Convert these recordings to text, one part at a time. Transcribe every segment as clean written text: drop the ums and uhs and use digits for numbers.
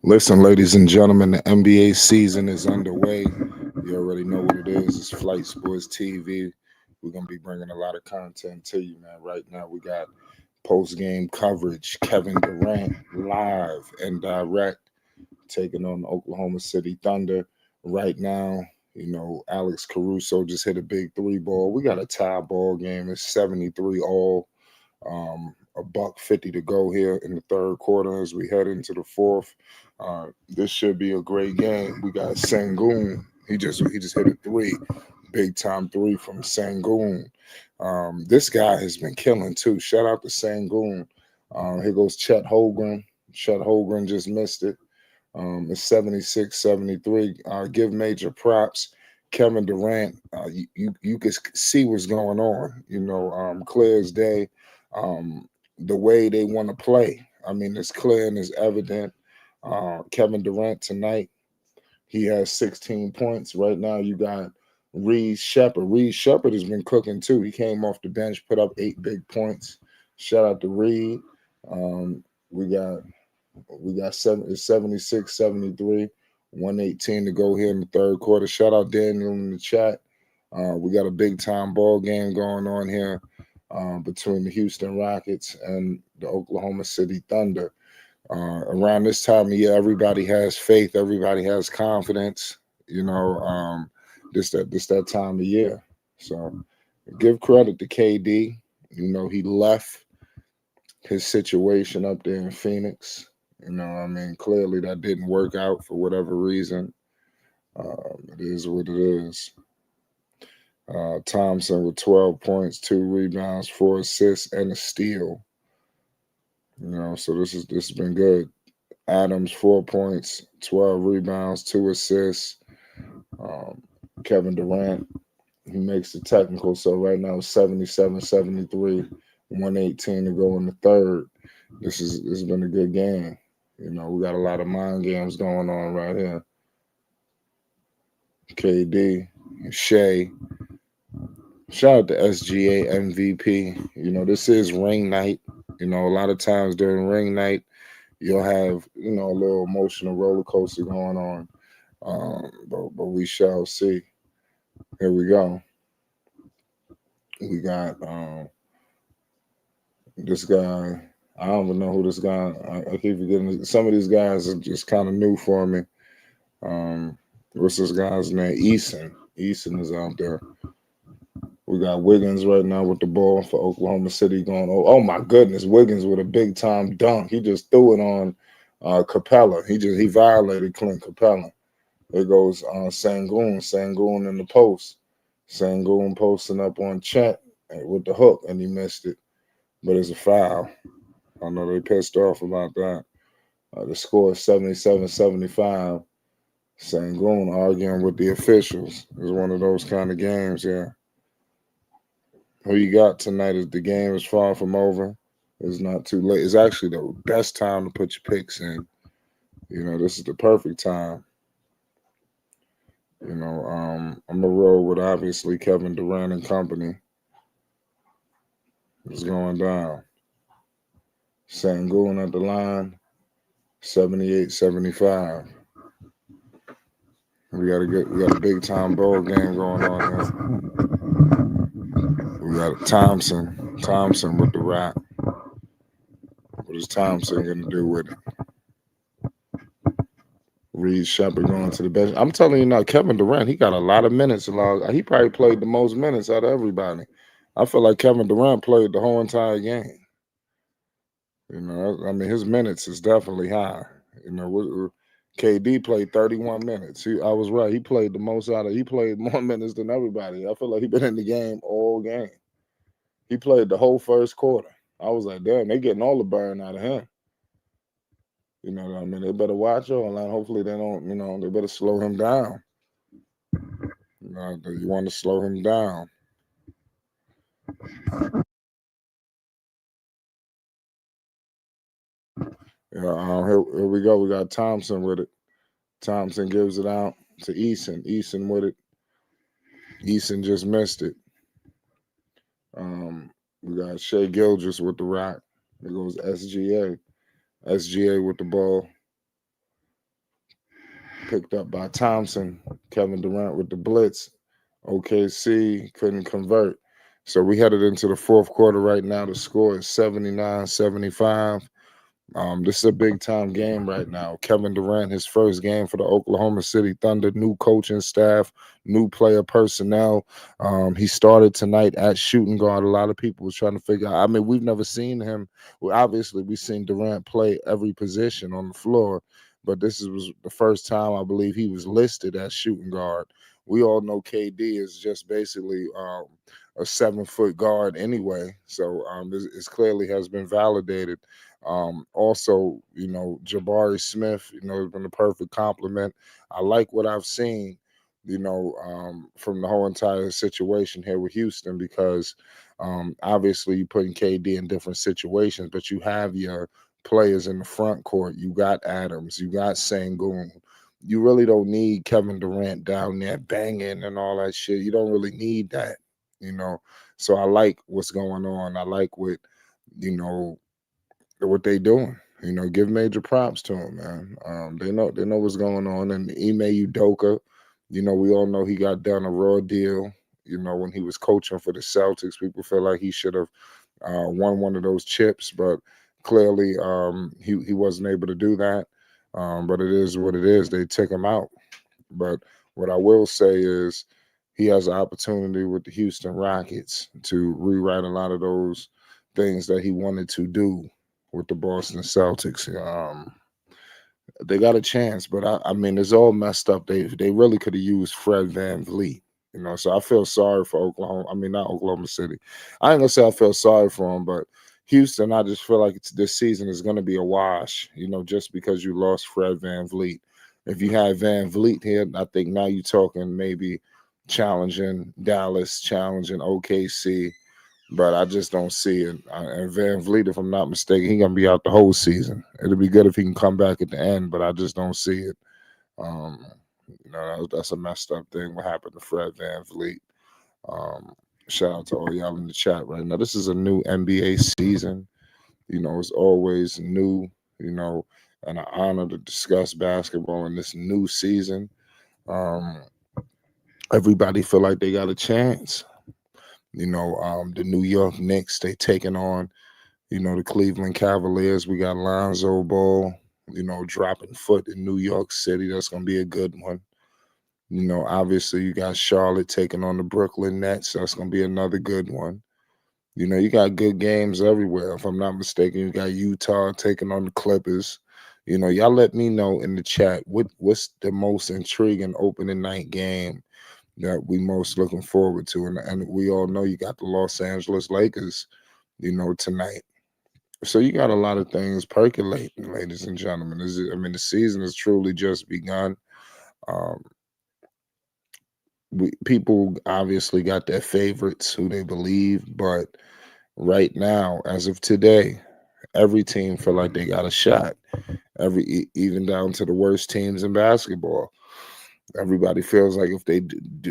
Listen, ladies and gentlemen, the NBA season is underway. You already know what it is. It's Flight Sports TV. We're going to be bringing a lot of content to you, man. Right now, we got post-game coverage. Kevin Durant live and direct taking on the Oklahoma City Thunder. Right now, Alex Caruso just hit a big three ball. We got a tie ball game. It's 73 all. A buck 50 to go here in the third quarter as we head into the fourth. This should be a great game. We got Sengun. He just hit a three, big time three from Sengun. This guy has been killing too. Shout out to Sengun. Here goes Chet Holmgren. Chet Holmgren just missed it. It's 76-73. Give major props. Kevin Durant, you can see what's going on. Clear as day. The way they want to play. I mean, it's clear and it's evident. Kevin Durant tonight, he has 16 points. Right now, you got Reed Shepard. Reed Shepard has been cooking too. He came off the bench, put up 8 big points. Shout out to Reed. We got 76-73, 118 to go here in the third quarter. Shout out Daniel in the chat. We got a big time ball game going on here between the Houston Rockets and the Oklahoma City Thunder. Around this time of year, everybody has faith, everybody has confidence. This that time of year. So give credit to KD. He left his situation up there in Phoenix. Clearly that didn't work out for whatever reason. It is what it is. Thompson with 12 points, 2 rebounds, 4 assists, and a steal. So this has been good. Adams, 4 points, 12 rebounds, 2 assists. Kevin Durant, he makes the technical. So right now it's 77-73, 118 to go in the third. This has been a good game. We got a lot of mind games going on right here. KD, Shea. Shout out to SGA MVP. This is ring night. A lot of times during ring night, you'll have, a little emotional roller coaster going on. But we shall see. Here we go. We got this guy. I don't even know who this guy. I keep forgetting. Some of these guys are just kind of new for me. What's this guy's name? Eason. Eason is out there. We got Wiggins right now with the ball for Oklahoma City going. Oh my goodness, Wiggins with a big time dunk. He just threw it on Capella. He violated Clint Capella. There goes Sengun. Sengun in the post. Sengun posting up on Chet with the hook, and he missed it. But it's a foul. I know they pissed off about that. The score is 77-75. Sengun arguing with the officials. It's one of those kind of games, yeah. Who you got tonight is the game is far from over. It's not too late. It's actually the best time to put your picks in. This is the perfect time. I'm a roll with obviously Kevin Durant and company. It's going down. Sengun at the line, 78-75. We got a big time ball game going on here. We got Thompson with the rock. What is Thompson gonna do with it? Reed Shepard going to the bench. I'm telling you now, Kevin Durant, he got a lot of minutes. He probably played the most minutes out of everybody. I feel like Kevin Durant played the whole entire game. His minutes is definitely high. KD played 31 minutes. I was right. He played the most he played more minutes than everybody. I feel like he been in the game all game. He played the whole first quarter. I was like, damn, they getting all the burn out of him. They better watch on. Hopefully they don't, they better slow him down. You want to slow him down. Yeah, here we go. We got Thompson with it. Thompson gives it out to Eason. Eason with it. Eason just missed it. We got Shea Gilgeous with the rock. There goes SGA. SGA with the ball. picked up by Thompson. Kevin Durant with the blitz. OKC couldn't convert. So we headed into the fourth quarter right now. The score is 79-75. This is a big time game right now. Kevin Durant, his first game for the Oklahoma City Thunder, new coaching staff, new player personnel. He started tonight at shooting guard. A lot of people was trying to figure out. I mean, we've never seen him. Well, obviously, we've seen Durant play every position on the floor, but was the first time I believe he was listed as shooting guard. We all know KD is just basically a 7-foot guard anyway, so it clearly has been validated. Also, Jabari Smith, has been a perfect compliment. I like what I've seen, from the whole entire situation here with Houston because obviously you're putting KD in different situations, but you have your players in the front court. You got Adams, you got Sengun. You really don't need Kevin Durant down there banging and all that shit. You don't really need that, you know. So I like what's going on. I like what they doing. Give major props to them, man. They know what's going on. And Ime Udoka, we all know he got done a raw deal. When he was coaching for the Celtics, people feel like he should have won one of those chips, but clearly he wasn't able to do that. But it is what it is. They took him out. But what I will say is he has an opportunity with the Houston Rockets to rewrite a lot of those things that he wanted to do with the Boston Celtics. They got a chance, but I mean, it's all messed up. They really could have used Fred VanVleet. So I feel sorry for Oklahoma. I mean, not Oklahoma City. I ain't gonna say I feel sorry for him, but Houston, I just feel like this season is going to be a wash, just because you lost Fred VanVleet. If you had VanVleet here, I think now you're talking maybe challenging Dallas, challenging OKC, but I just don't see it. And VanVleet, if I'm not mistaken, he's going to be out the whole season. It'll be good if he can come back at the end, but I just don't see it. That's a messed up thing. What happened to Fred VanVleet? Shout out to all y'all in the chat right now. This is a new NBA season. It's always new, and an honor to discuss basketball in this new season. Everybody feel like they got a chance. The New York Knicks, they taking on, the Cleveland Cavaliers. We got Lonzo Ball, dropping foot in New York City. That's going to be a good one. Obviously you got Charlotte taking on the Brooklyn Nets. That's going to be another good one. You got good games everywhere. If I'm not mistaken, you got Utah taking on the Clippers. Y'all let me know in the chat what's the most intriguing opening night game that we most looking forward to. And we all know you got the Los Angeles Lakers, tonight. So you got a lot of things percolating, ladies and gentlemen. The season has truly just begun. People obviously got their favorites who they believe, but right now, as of today, every team feel like they got a shot. Even down to the worst teams in basketball. Everybody feels like if they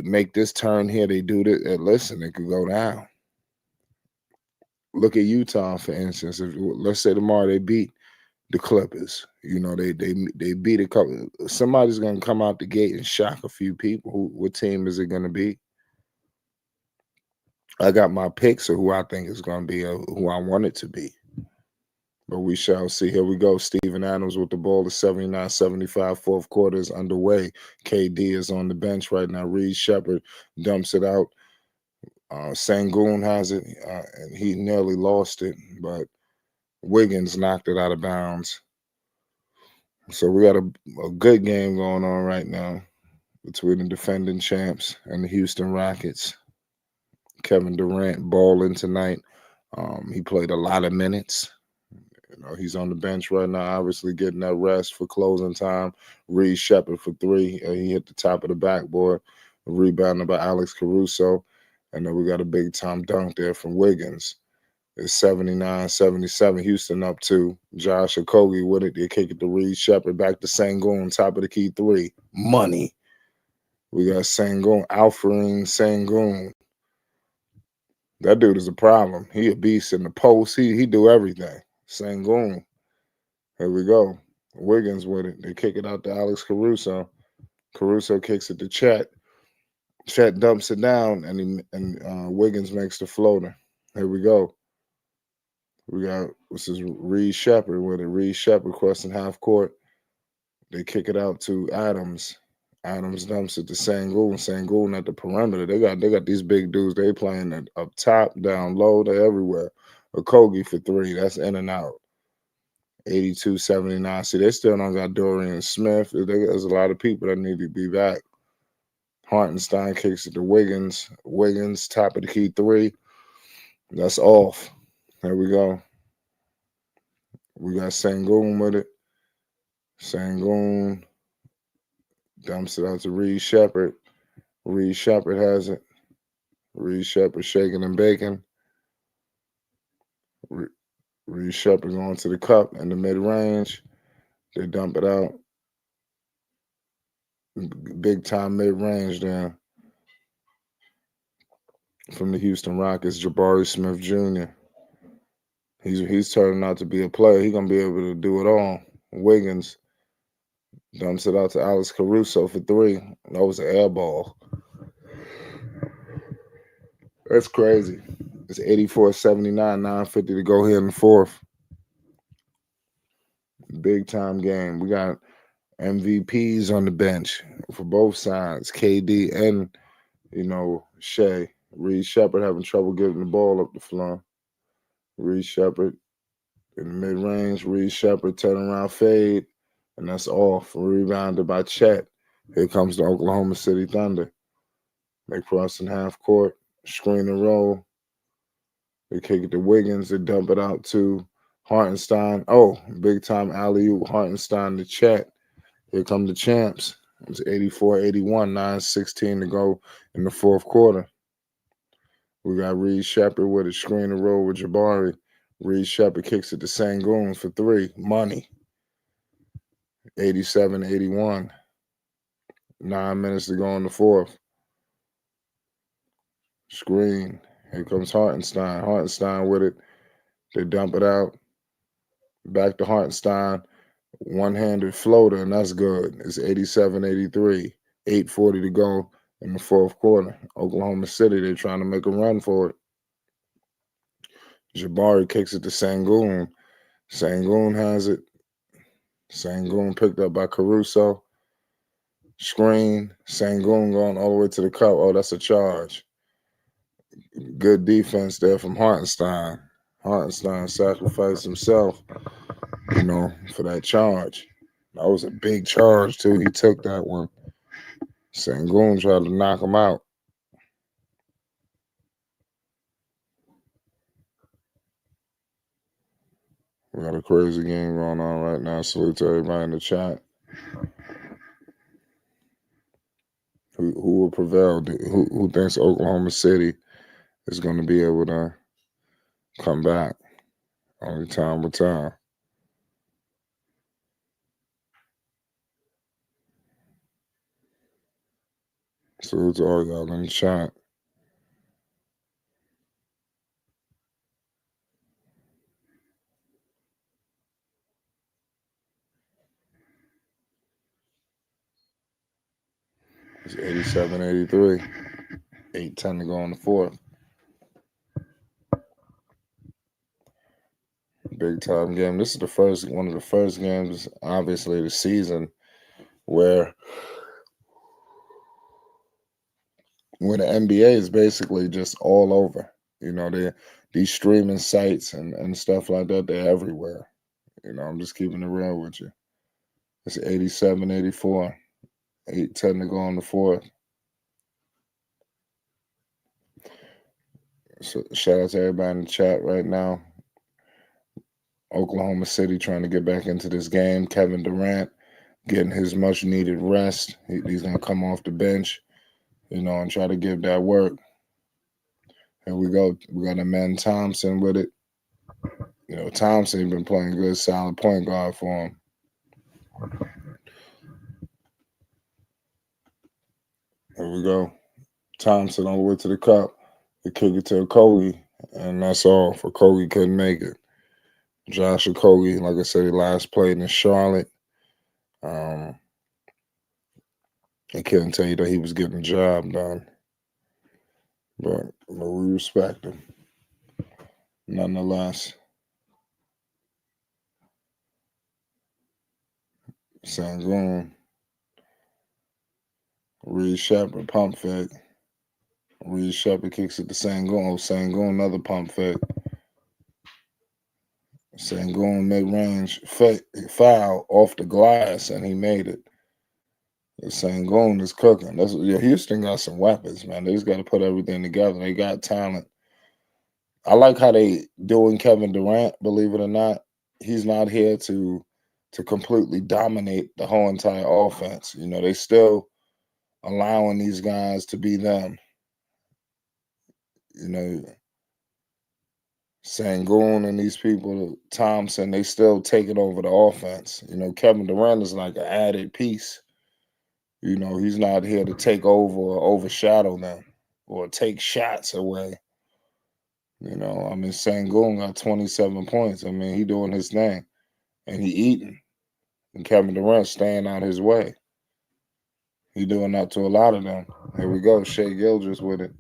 make this turn here, they do it. And listen, it could go down. Look at Utah, for instance. Let's say tomorrow they beat the Clippers. They beat a couple. Somebody's gonna come out the gate and shock a few people. What team is it gonna be? I got my picks of who I think is gonna be, who I want it to be. But we shall see. Here we go. Steven Adams with the ball. The 79-75 fourth quarter is underway. KD is on the bench right now. Reed Shepard dumps it out. Sengun has it, and he nearly lost it, but Wiggins knocked it out of bounds. So we got a good game going on right now between the defending champs and the Houston Rockets. Kevin Durant balling tonight. He played a lot of minutes. He's on the bench right now, obviously getting that rest for closing time. Reed Shepard for three. He hit the top of the backboard. Rebounded by Alex Caruso. And then we got a big-time dunk there from Wiggins. It's 79-77. Houston up 2. Josh Okogie with it. They kick it to Reed Shepard. Back to Sengun, top of the key 3. Money. We got Sengun. Alfred Sengun. That dude is a problem. He a beast in the post. He do everything. Sengun. Here we go. Wiggins with it. They kick it out to Alex Caruso. Caruso kicks it to Chet. Chet dumps it down, and Wiggins makes the floater. Here we go. We got this is Reed Shepard with it. Reed Shepard crossing half court. They kick it out to Adams. Adams dumps it to Sangoon. Sangoon at the perimeter. They got these big dudes. They playing it up top, down low. They're everywhere. Okogie for three. That's in and out. 82-79. See, they still don't got Dorian Smith. There's a lot of people that need to be back. Hartenstein kicks it to Wiggins. Wiggins, top of the key three. That's off. There we go. We got Sangoon with it. Sangoon dumps it out to Reed Shepard. Reed Shepard has it. Reed Shepard shaking and baking. Reed Shepard going to the cup in the mid-range. They dump it out. Big time mid-range there. From the Houston Rockets, Jabari Smith Jr. He's turning out to be a player. He's going to be able to do it all. Wiggins dumps it out to Alex Caruso for three. That was an air ball. That's crazy. It's 84-79, 9:50 to go here in the fourth. Big time game. We got MVPs on the bench for both sides, KD and, Shea. Reed Shepard having trouble getting the ball up the floor. Reed Shepard in the mid-range. Reed Shepard turnaround fade, and that's off. Rebounded by Chet. Here comes the Oklahoma City Thunder. They cross in half court, screen and roll. They kick it to Wiggins. They dump it out to Hartenstein. Oh, big time alley-oop. Hartenstein to Chet. Here come the champs. It's 84-81, 9:16 to go in the fourth quarter. We got Reed Shepard with a screen and roll with Jabari. Reed Shepard kicks it to Sangoon for three. Money. 87-81. 9 minutes to go in the fourth. Screen. Here comes Hartenstein. Hartenstein with it. They dump it out. Back to Hartenstein. One-handed floater, and that's good. It's 87-83. 8:40 to go in the fourth quarter. Oklahoma City, they're trying to make a run for it. Jabari kicks it to Sangoon. Sangoon has it. Sangoon picked up by Caruso. Screen. Sangoon going all the way to the cup. Oh, that's a charge. Good defense there from Hartenstein. Hartenstein sacrificed himself, for that charge. That was a big charge, too. He took that one. Sangoon tried to knock him out. We got a crazy game going on right now. Salute to everybody in the chat. Who will prevail? Who thinks Oklahoma City is going to be able to come back? Only time will tell. Salute to all y'all in the chat. It's 87-83. 8:10 to go in the fourth. Big time game. This is one of the first games, obviously, the season where the NBA is basically just all over. These streaming sites and stuff like that, they're everywhere. I'm just keeping it real with you. It's 87-84. 8:10 to go in the fourth. So shout out to everybody in the chat right now. Oklahoma City trying to get back into this game. Kevin Durant getting his much needed rest. He's going to come off the bench, and try to give that work. Here we go. We got a man Thompson with it. Thompson been playing good, solid point guard for him. Here we go. Thompson all the way to the cup. They kick it to Okogie, and that's all. Okogie couldn't make it. Josh Okogie, like I said, he last played in Charlotte. I couldn't tell you that he was getting the job done, but we respect him nonetheless. Sangoon, Reed Shepard, pump fake. Reed Shepard kicks it to Sangoon. Sangoon, another pump fake. Sangoon mid-range foul off the glass, and he made it. Sangoon is cooking. Houston got some weapons, man. They just got to put everything together. They got talent. I like how they doing Kevin Durant. Believe it or not, he's not here to completely dominate the whole entire offense. They still allowing these guys to be them. Sangoon and these people, Thompson, they still taking over the offense. Kevin Durant is like an added piece. He's not here to take over or overshadow them or take shots away. Sangoon got 27 points. He doing his thing and he eating. And Kevin Durant staying out his way. He doing that to a lot of them. Here we go. Shea Gildress with it.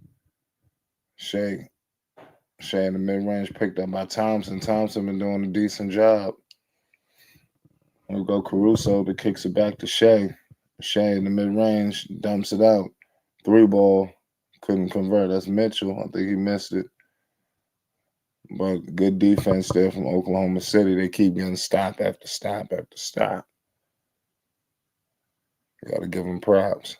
Shea in the mid-range picked up by Thompson. Thompson been doing a decent job. Here we go. Caruso that kicks it back to Shea. Shea in the mid-range dumps it out. 3-ball. Couldn't convert. That's Mitchell. I think he missed it. But good defense there from Oklahoma City. They keep getting stop after stop after stop. You got to give them props.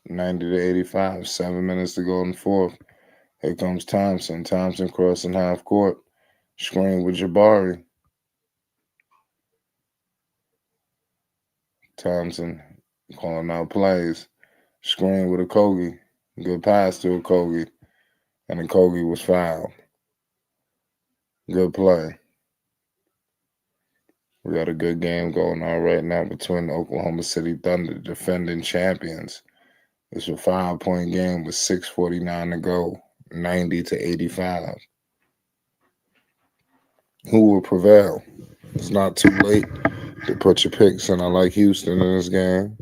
$90 to 85. 7 minutes to go in the fourth. Here comes Thompson. Thompson crossing half court. Screen with Jabari. Thompson calling out plays. Screen with Okogie. Good pass to Okogie. And Okogie was fouled. Good play. We got a good game going on right now between the Oklahoma City Thunder, defending champions. It's a 5-point game with 6:49 to go. 90 to 85. Who will prevail? It's not too late to put your picks in. I like Houston in this game.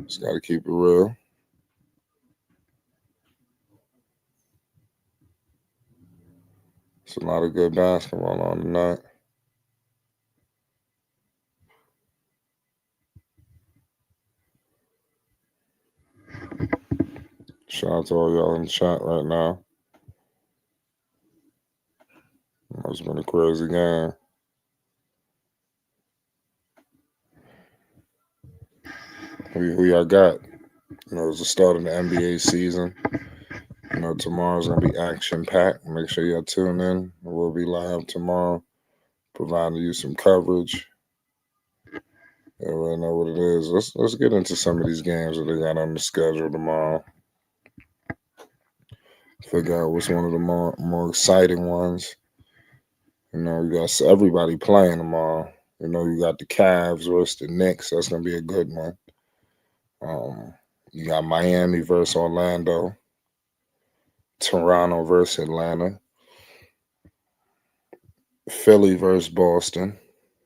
Just got to keep it real. It's a lot of good basketball on tonight. Shout out to all y'all in the chat right now. It's been a crazy game. Who y'all got? It's the start of the NBA season. Tomorrow's going to be action-packed. Make sure y'all tune in. We'll be live tomorrow, providing you some coverage. You already know what it is. Let's get into some of these games that they got on the schedule tomorrow. Figure out what's one of the more exciting ones. You got everybody playing tomorrow. You got the Cavs versus the Knicks. That's going to be a good one. You got Miami versus Orlando. Toronto versus Atlanta. Philly versus Boston.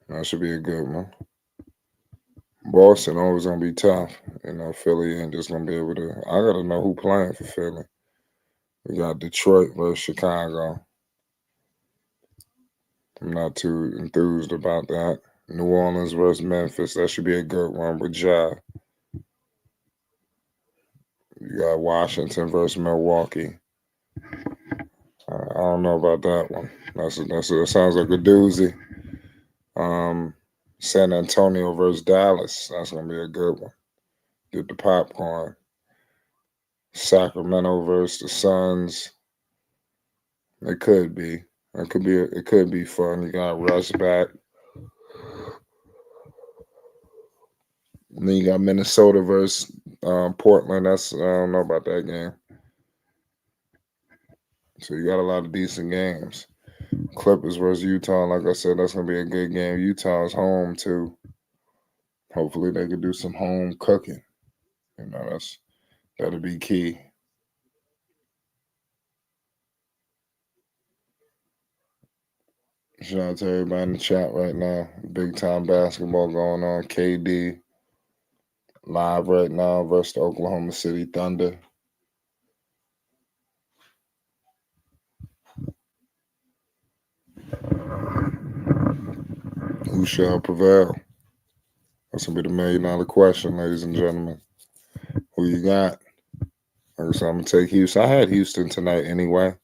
That should be a good one. Boston always going to be tough. Philly ain't just going to be able to. I got to know who playing for Philly. We got Detroit versus Chicago. I'm not too enthused about that. New Orleans versus Memphis. That should be a good one with Ja. You got Washington versus Milwaukee. I don't know about that one. That sounds like a doozy. San Antonio versus Dallas. That's going to be a good one. Get the popcorn. Sacramento versus the Suns. It could be. It could be fun. You got Russ back. And then you got Minnesota versus Portland. I don't know about that game. So you got a lot of decent games. Clippers versus Utah. Like I said, that's gonna be a good game. Utah's home too. Hopefully they could do some home cooking. That'll be key. Shout out to everybody in the chat right now. Big time basketball going on. KD live right now versus the Oklahoma City Thunder. Who shall prevail? That's gonna be the $1,000,000 question, ladies and gentlemen. Who you got? Like I said, I'm gonna take Houston. I had Houston tonight anyway,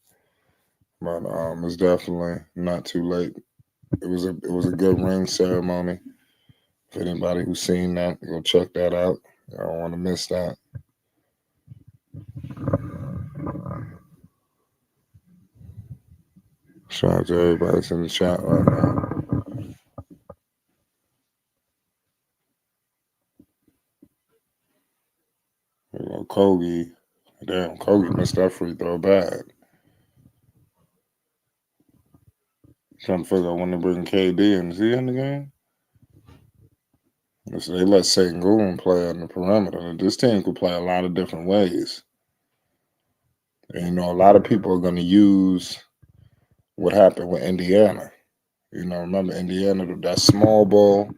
but it's definitely not too late. It was a good ring ceremony. If anybody who's seen that, go check that out. I don't want to miss that. Shout out to everybody that's in the chat right now. Kogi. Damn, Kogi missed that free throw bad. Trying to figure out when to bring KD in. Is he in the game? So they let Sengun play on the perimeter. This team could play a lot of different ways. And, a lot of people are going to use what happened with Indiana. Remember Indiana, that small ball.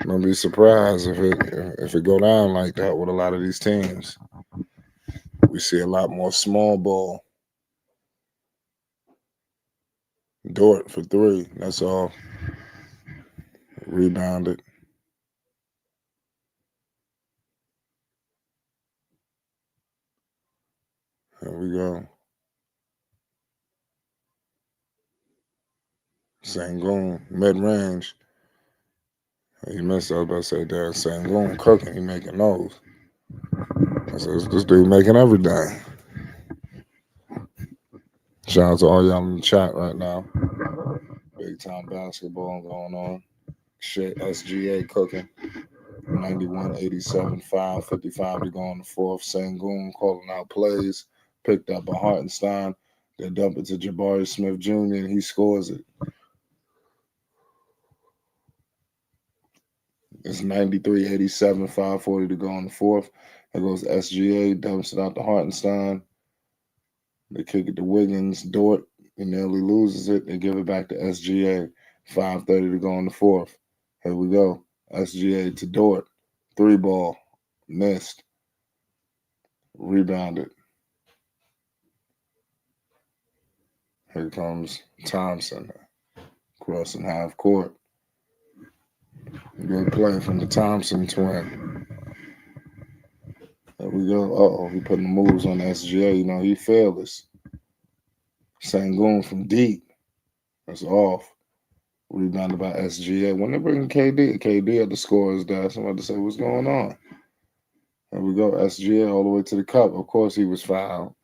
Don't be surprised if it go down like that with a lot of these teams. We see a lot more small ball. Dort for three. That's all. Rebounded. Here we go. Sengun, mid-range. He missed. I was about to say that. Sengun cooking. He making those. I said, this dude making everything. Shout out to all y'all in the chat right now. Big time basketball going on. Shit, SGA cooking. 91, 87, 5, 55 to go on the fourth. Sengun calling out plays. Picked up by Hartenstein. They dump it to Jabari Smith Jr. and he scores it. It's 93, 87, 5:40 to go on the fourth. There goes SGA, dumps it out to Hartenstein. They kick it to Wiggins. Dort, he nearly loses it. They give it back to SGA. 5:30 to go on the fourth. Here we go. SGA to Dort. Three ball. Missed. Rebounded. Here comes Thompson. Crossing half court. Good play from the Thompson twin. There we go. Uh-oh, he putting the moves on SGA. He fearless. Sengun from deep. That's off. Rebounded by SGA. When they bring KD at the scorer's desk, I'm about to say, what's going on? There we go. SGA all the way to the cup. Of course, he was fouled.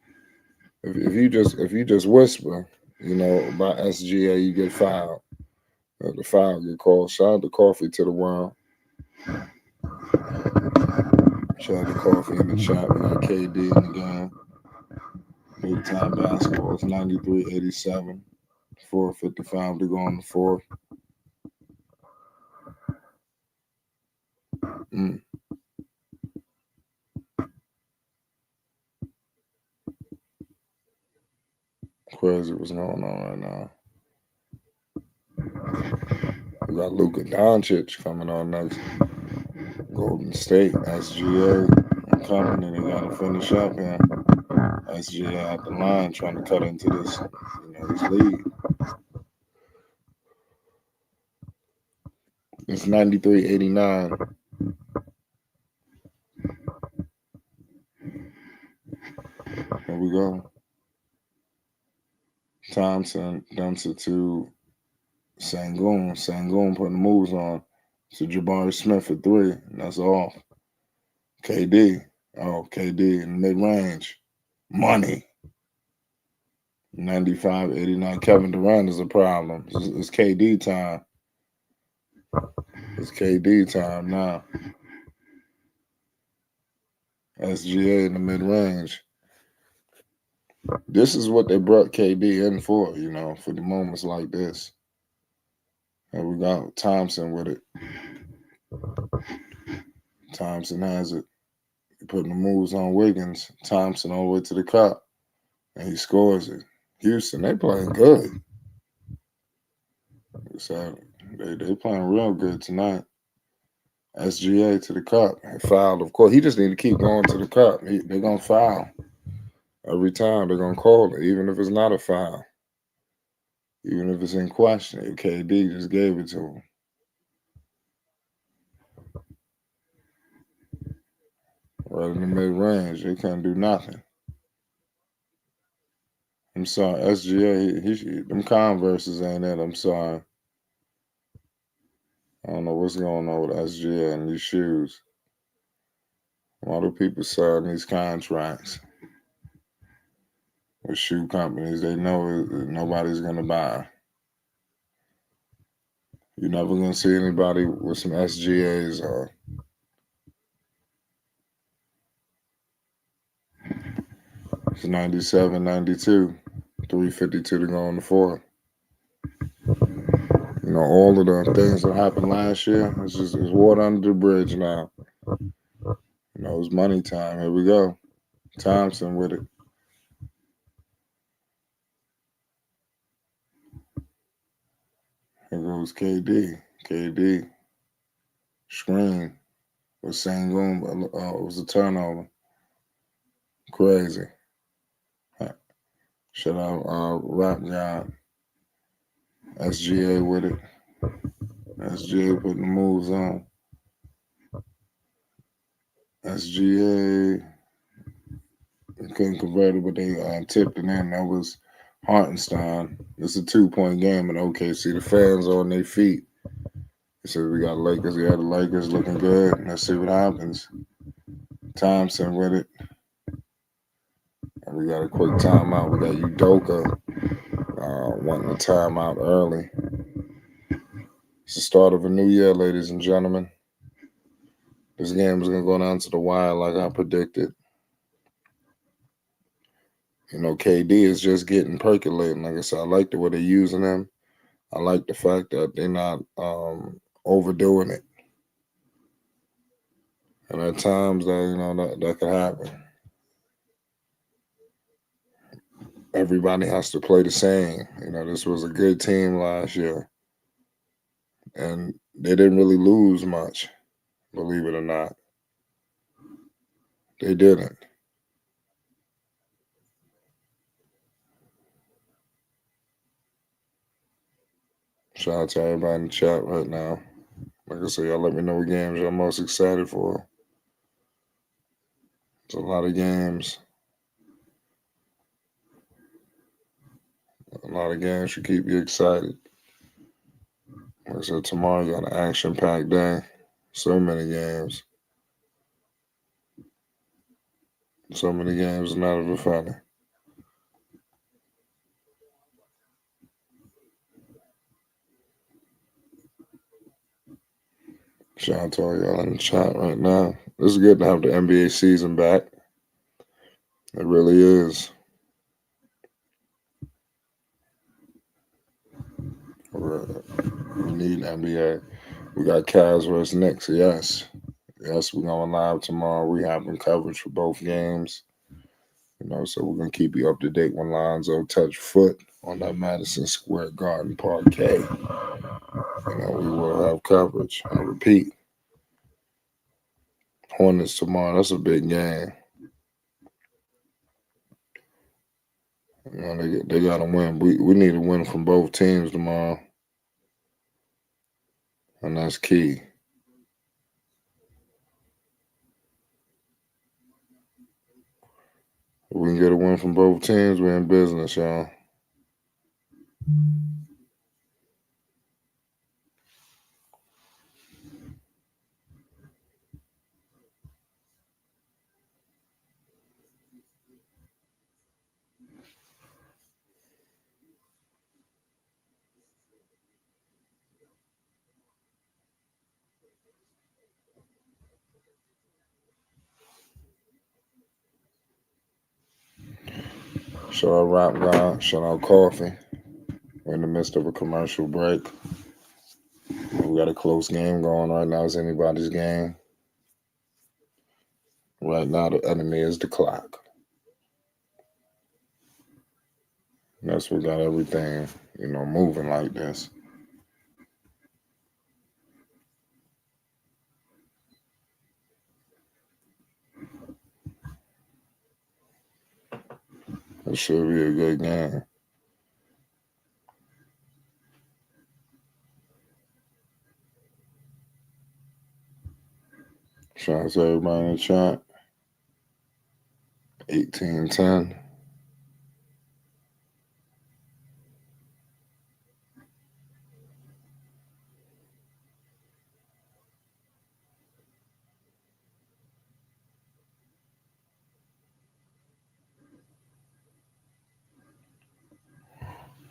If you just whisper, about SGA, you get fouled. The foul get called. Shout out to Coffee to the world. Shout out to Coffee in the chat. We got KD in the game. Big time basketball. It's 93-87. 4:55 to go on the fourth. Crazy what's going on right now. We got Luka Doncic coming on next. Golden State, SGA and company. They got to finish up here. SGA at the line trying to cut into this, this lead. It's 93-89. Here we go. Thompson dumps it to Sengun. Sengun putting the moves on to Jabari Smith for three. And that's off. KD. Oh, KD in mid-range. Money. 95-89. Kevin Durant is a problem. It's KD time. It's KD time now. SGA in the mid-range. This is what they brought KD in for, for the moments like this. Here we go. Thompson with it. Thompson has it. He putting the moves on Wiggins. Thompson all the way to the cup. And he scores it. Houston, they playing good. So they playing real good tonight. SGA to the cup. He fouled, of course. He just need to keep going to the cup. They're gonna foul every time. They're gonna call it, even if it's not a foul, even if it's in question. KD just gave it to him right in the mid range. They couldn't do nothing. I'm sorry, SGA. Them Converses ain't it. I'm sorry. I don't know what's going on with SGA and these shoes. Why do people sign these contracts with shoe companies they know nobody's gonna buy? You're never gonna see anybody with some SGAs or it's 97, 92, 352 to go on the fourth. All of the things that happened last year, it's water under the bridge now. It's money time. Here we go. Thompson with it. Here goes KD. KD. Screen with Sangoon. It was a turnover. Crazy. Shout out Rap God. SGA with it. SGA putting the moves on. SGA couldn't convert it, but they tipped it in. That was Hartenstein. It's a 2-point game in OKC. The fans on their feet. He said we got Lakers. Yeah, the Lakers looking good. Let's see what happens. Thompson with it. And we got a quick timeout. We got Udoka wanting a timeout early. It's the start of a new year, ladies and gentlemen. This game is going to go down to the wire like I predicted. KD is just getting percolating. Like I said, I like the way they're using him. I like the fact that they're not overdoing it. And at times that could happen. Everybody has to play the same. This was a good team last year. And they didn't really lose much, believe it or not. They didn't. Shout out to everybody in the chat right now. Like I said, y'all let me know what games y'all most excited for. There's a lot of games. A lot of games should keep you excited. Like I said, tomorrow you got an action-packed day. So many games. So many games, not even funny. Shout out to all y'all in the chat right now. It's good to have the NBA season back. It really is. We need NBA. We got Cavs versus Knicks. Yes, we're going live tomorrow. We having coverage for both games. So we're gonna keep you up to date when Lonzo touch foot on that Madison Square Garden parquet. We will have coverage. I repeat, Hornets tomorrow. That's a big game. They got to win. We need a win from both teams tomorrow, and that's key. If we can get a win from both teams, we're in business, y'all. Shout out Rap God. Shout out Coffee. We're in the midst of a commercial break. We got a close game going right now. It's anybody's game. Right now, the enemy is the clock. That's what got everything, moving like this. It should be a good game. Shout out to everybody in the chat. 1810.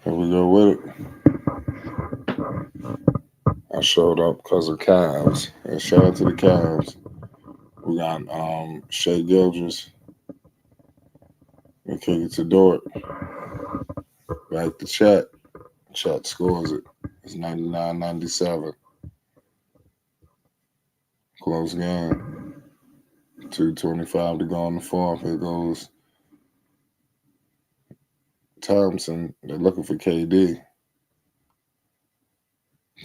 Here we go with it. I showed up because of Cavs. And shout out to the Cavs. We got Shea Gildress. We kick it to Dort. Back to Chet. Chet scores it. It's 99-97. Close game. 2:25 to go in the fourth. Here goes Thompson. They're looking for KD.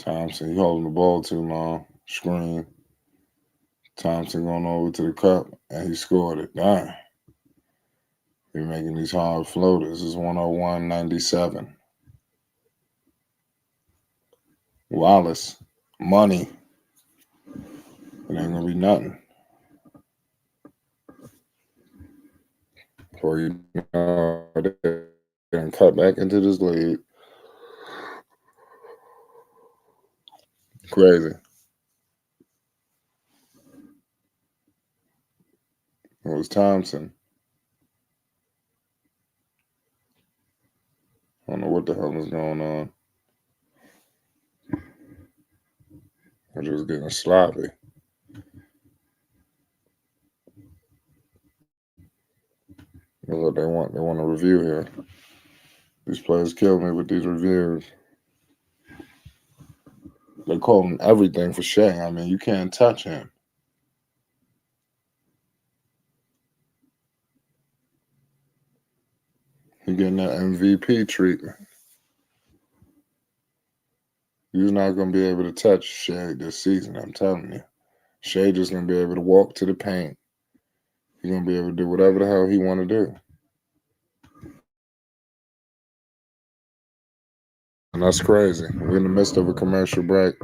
Thompson, he holding the ball too long. Screen. Thompson going over to the cup, and he scored it. Darn. He's making these hard floaters. It's 101-97. Wallace. Money. It ain't going to be nothing. Before you know, they're going to cut back into this lead. Crazy. It was Thompson. I don't know what the hell is going on. We're just getting sloppy. Look, they want a review here. These players kill me with these reviews. They call him everything for Shea. I mean, you can't touch him. He getting that MVP treatment. You're not going to be able to touch Shea this season, I'm telling you. Shea just going to be able to walk to the paint. He's going to be able to do whatever the hell he want to do. And that's crazy. We're in the midst of a commercial break.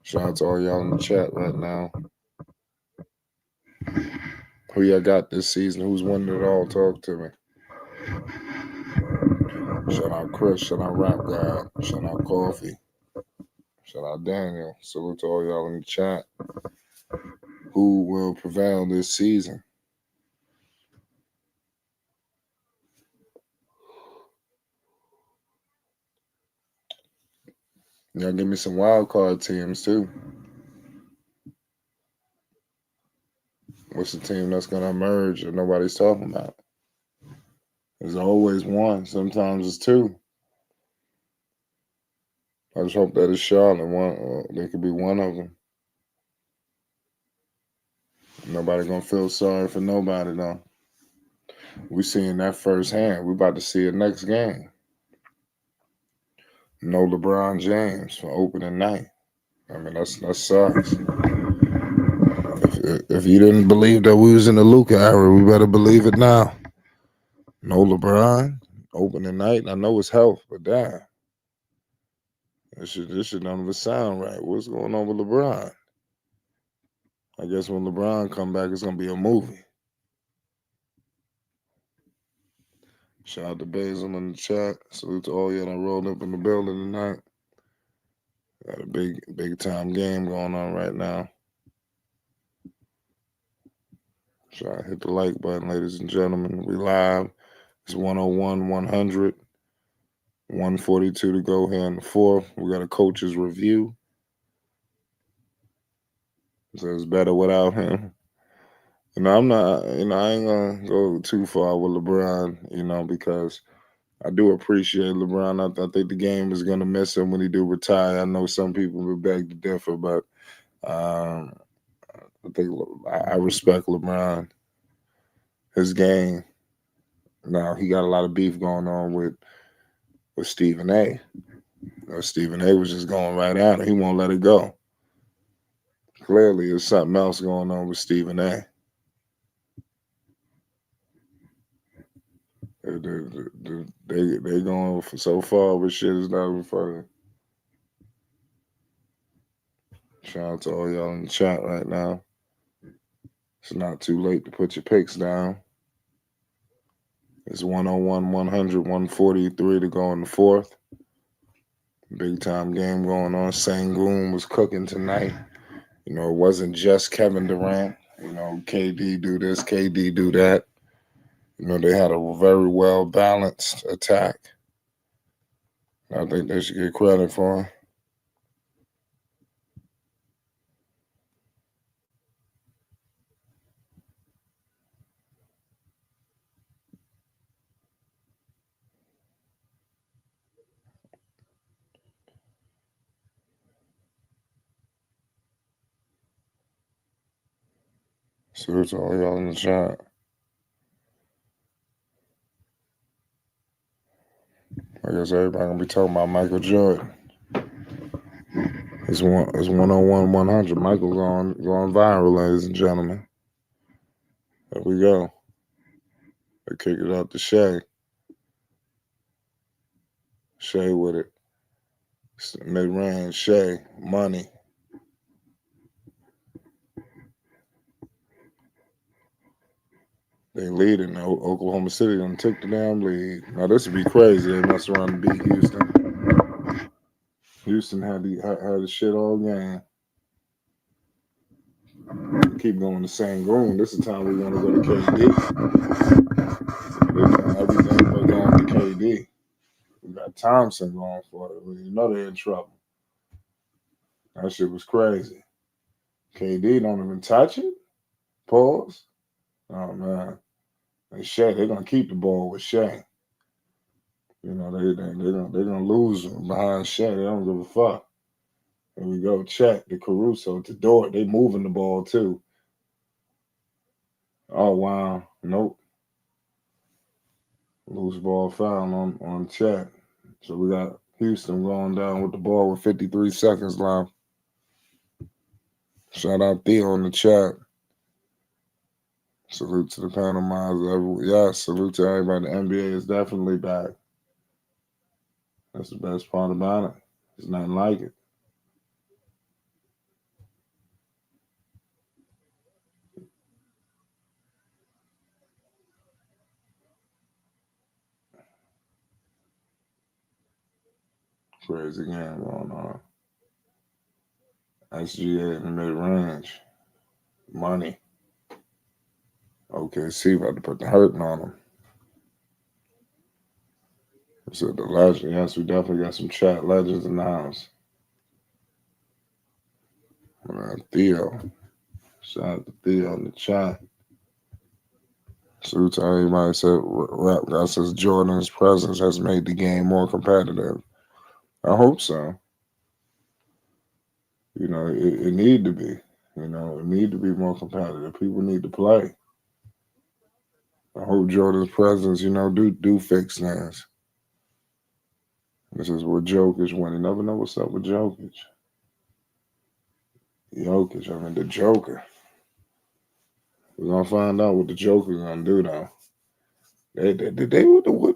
Shout out to all y'all in the chat right now. Who y'all got this season? Who's winning it all? Talk to me. Shout out Chris. Shout out Rap God. Shout out Coffee. Shout out Daniel. Salute to all y'all in the chat. Who will prevail this season? Y'all give me some wild card teams too. What's the team that's going to emerge that nobody's talking about? There's always one. Sometimes it's two. I just hope that it's Charlotte. One, they could be one of them. Nobody gonna feel sorry for nobody though. We seeing that firsthand. We about to see it next game. No LeBron James for opening night. I mean that sucks. If you didn't believe that we was in the Luka era, we better believe it now. No LeBron opening night. I know it's health, but damn. This should none of it sound right. What's going on with LeBron? I guess when LeBron come back, it's gonna be a movie. Shout out to Basil in the chat. Salute to all y'all that rolled up in the building tonight. Got a big time game going on right now. Try to hit the like button, ladies and gentlemen. We live. It's 101, 100, 142 to go here in the fourth. We got a coach's review. So it's better without him. I'm not, I ain't going to go too far with LeBron, because I do appreciate LeBron. I think the game is going to miss him when he do retire. I know some people will beg to differ, but I think I respect LeBron, his game. Now, he got a lot of beef going on with Stephen A. Stephen A was just going right at it. He won't let it go. Clearly, there's something else going on with Stephen A. They going so far, but shit is not even further. Shout out to all y'all in the chat right now. It's not too late to put your picks down. It's 101, 100, 143 to go in the fourth. Big time game going on. Sangoon was cooking tonight. You know, it wasn't just Kevin Durant. You know, KD do this, KD do that. You know, they had a very well balanced attack. I think they should get credit for it. Salute to all y'all in the chat. I guess everybody gonna be talking about Michael Jordan. It's 101, 100. Michael going viral, ladies and gentlemen. There we go. They kick it out to Shea. Shea with it. Mid-range, Shea, money. They lead in Oklahoma City done took the damn lead. Now this would be crazy. They mess around and beat Houston. Houston had the shit all game. Keep going the same room. This is the time we want to go to KD. Everything but going to KD. We got Thompson going for it. You know they're in trouble. That shit was crazy. KD don't even touch it. Pause. Oh man. And Shea, they're gonna keep the ball with Shea. You know, they're gonna lose behind Shea. They don't give a fuck. Here we go. Check the Caruso to Dort. They moving the ball too. Oh wow. Nope. Loose ball foul on Chet. So we got Houston going down with the ball with 53 seconds left. Shout out Theo in the chat. Salute to the panel minds. Yes, salute to everybody. The NBA is definitely back. That's the best part about it. There's nothing like it. Crazy game going on. SGA in the mid-range. Money. OKC about to put the hurting on them. So the legend. Yes, we definitely got some chat legends in the house. Theo. Shout out to Theo in the chat. Salute to everybody said rap guy says Jordan's presence has made the game more competitive. I hope so. You know, it need to be. You know, it need to be more competitive. People need to play. I hope Jordan's presence, you know, do fix things. This is what Jokic won. You never know what's up with Jokic. Jokic, I mean the Joker. We're gonna find out what the Joker's gonna do though. What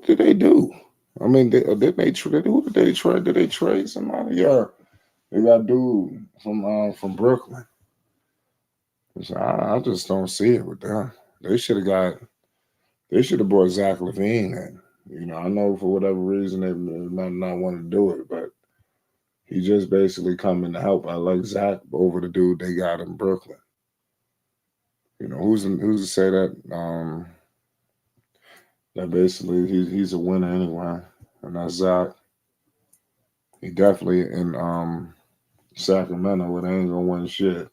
did they do? I mean, who did they trade? Did they trade somebody? Yeah, they got dude from Brooklyn. So I just don't see it with them. They should have brought Zach LaVine in. You know, I know for whatever reason they might not want to do it, but he just basically coming to help. I like Zach over the dude they got in Brooklyn. You know, who's to say that that basically he's a winner anyway, and that's Zach. He definitely in Sacramento where they ain't gonna win shit.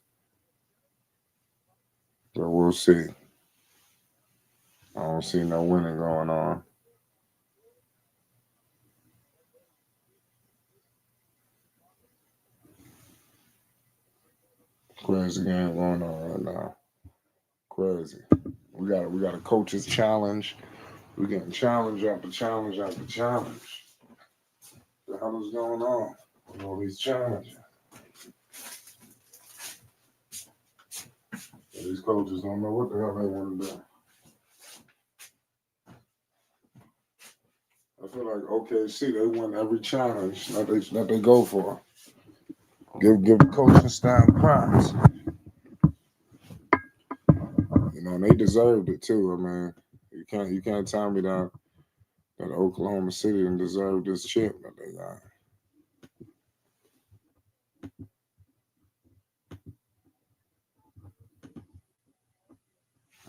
But we'll see. I don't see no winning going on. Crazy game going on right now. Crazy. We got a coach's challenge. We're getting challenge after challenge after challenge. What the hell is going on with all these challenges? These coaches don't know what the hell they want to do. feel like OKC, they win every challenge that they go for. Give the coaching staff props. You know, and they deserved it too. I mean, you can't tell me that Oklahoma City didn't deserve this chip that they got.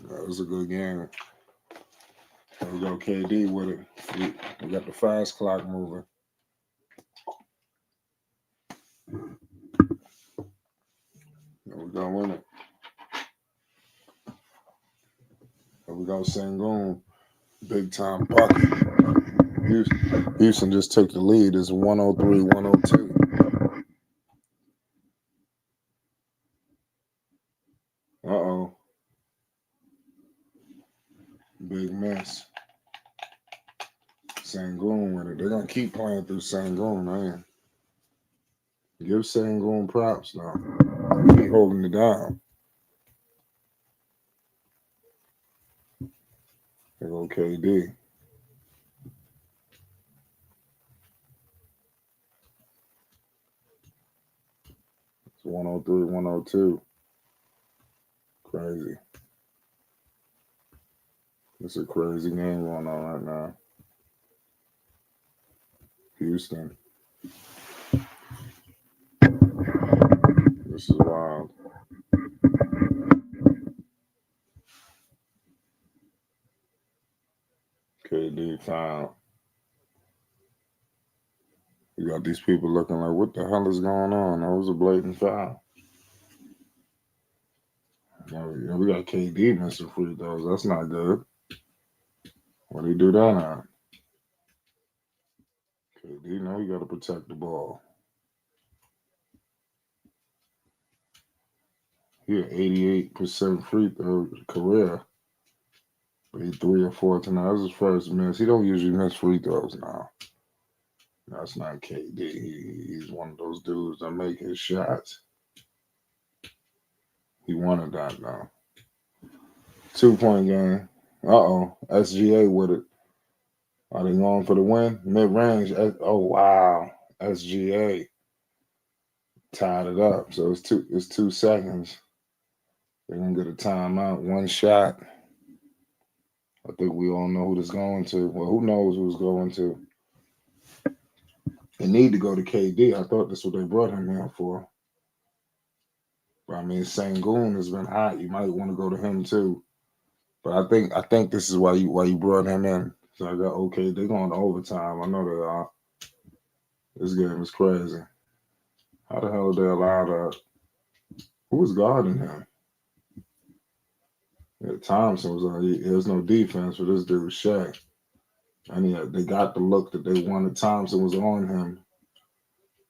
That was a good game. There we go, KD with it. We got the fast clock moving. There we go, win it. There we go, Sengun. Big time bucket. Houston just took the lead. It's 103-102. Uh-oh. Big mess. Sengun with it. They're going to keep playing through Sengun, man. Give Sengun props now. He holding it down. There go KD. It's 103-102. Crazy. It's a crazy game going on right now. Houston. This is wild. KD foul. You got these people looking like, what the hell is going on? That was a blatant foul. Yeah, we got KD missing free throws. That's not good. What do you do that on? KD, now you got to protect the ball. He had 88% free throw career. But he 3 or 4 tonight. That was his first miss. He don't usually miss free throws now. That's not KD. He's one of those dudes that make his shots. He wanted that now. 2-point game. Uh-oh. SGA with it. Are they going for the win? Mid-range. Oh, wow. SGA tied it up. So it's 2 seconds. They're going to get a timeout. One shot. I think we all know who this going to. Well, who knows who's going to. They need to go to KD. I thought that's what they brought him here for. But I mean, Sengun has been hot. You might want to go to him too. But I think this is why you brought him in. So I got okay. They're going to overtime. I know they are. This game is crazy. How the hell did they allow that? Who was guarding him? Yeah, Thompson was on. There's no defense for this dude, Shaq. And they got the look that they wanted. Thompson was on him.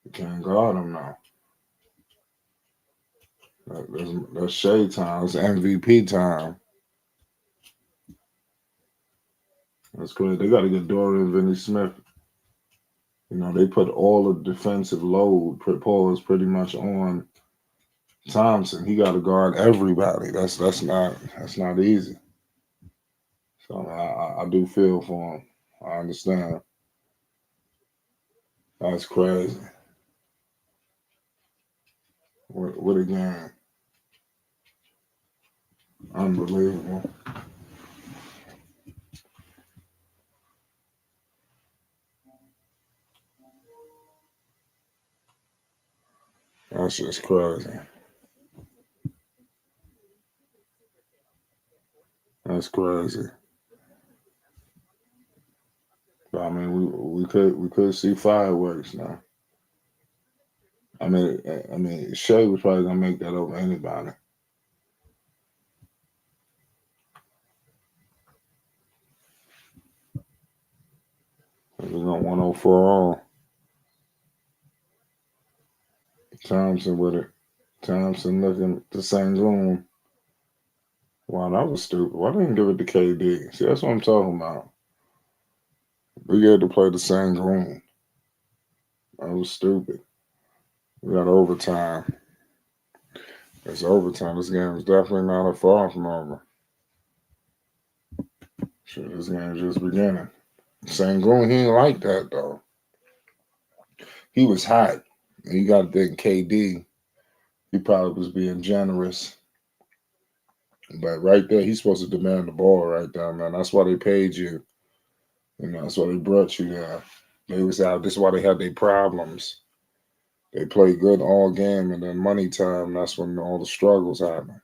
You can't guard him now. That's Shea time. It's MVP time. That's crazy. They got to get Dorian Finney-Smith. You know, they put all the defensive load, pause pretty much on Thompson. He got to guard everybody. That's not easy. So I do feel for him. I understand. That's crazy. What a game. Unbelievable. That's just crazy. That's crazy. But I mean, we could see fireworks now. I mean, Shea was probably gonna make that over anybody. We're going 104 all. Thompson with it. Thompson looking the same room. Wow, that was stupid. Why didn't give it to KD? See, that's what I'm talking about. We had to play the same room. That was stupid. We got overtime. It's overtime. This game is definitely not a far from over. Shit, this game's just beginning. Sangoon, he ain't like that though. He was hot. And you got to think KD. He probably was being generous. But right there, he's supposed to demand the ball right there, man. That's why they paid you. That's why they brought you there. They was out. This is why they had their problems. They played good all game, and then money time. That's when all the struggles happen.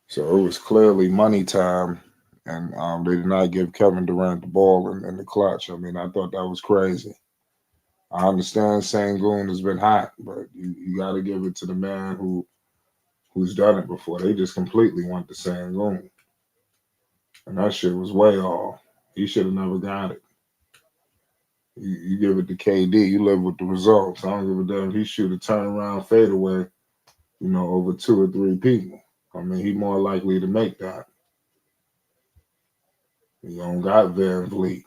So it was clearly money time, and they did not give Kevin Durant the ball in the clutch. I mean, I thought that was crazy. I understand Sangoon has been hot, but you got to give it to the man who's done it before. They just completely went to Sangoon, and that shit was way off. He should have never got it. You give it to KD, you live with the results. I don't give a damn if he shoot a turnaround fadeaway, over two or three people. I mean, he more likely to make that. You don't got Van Vliet.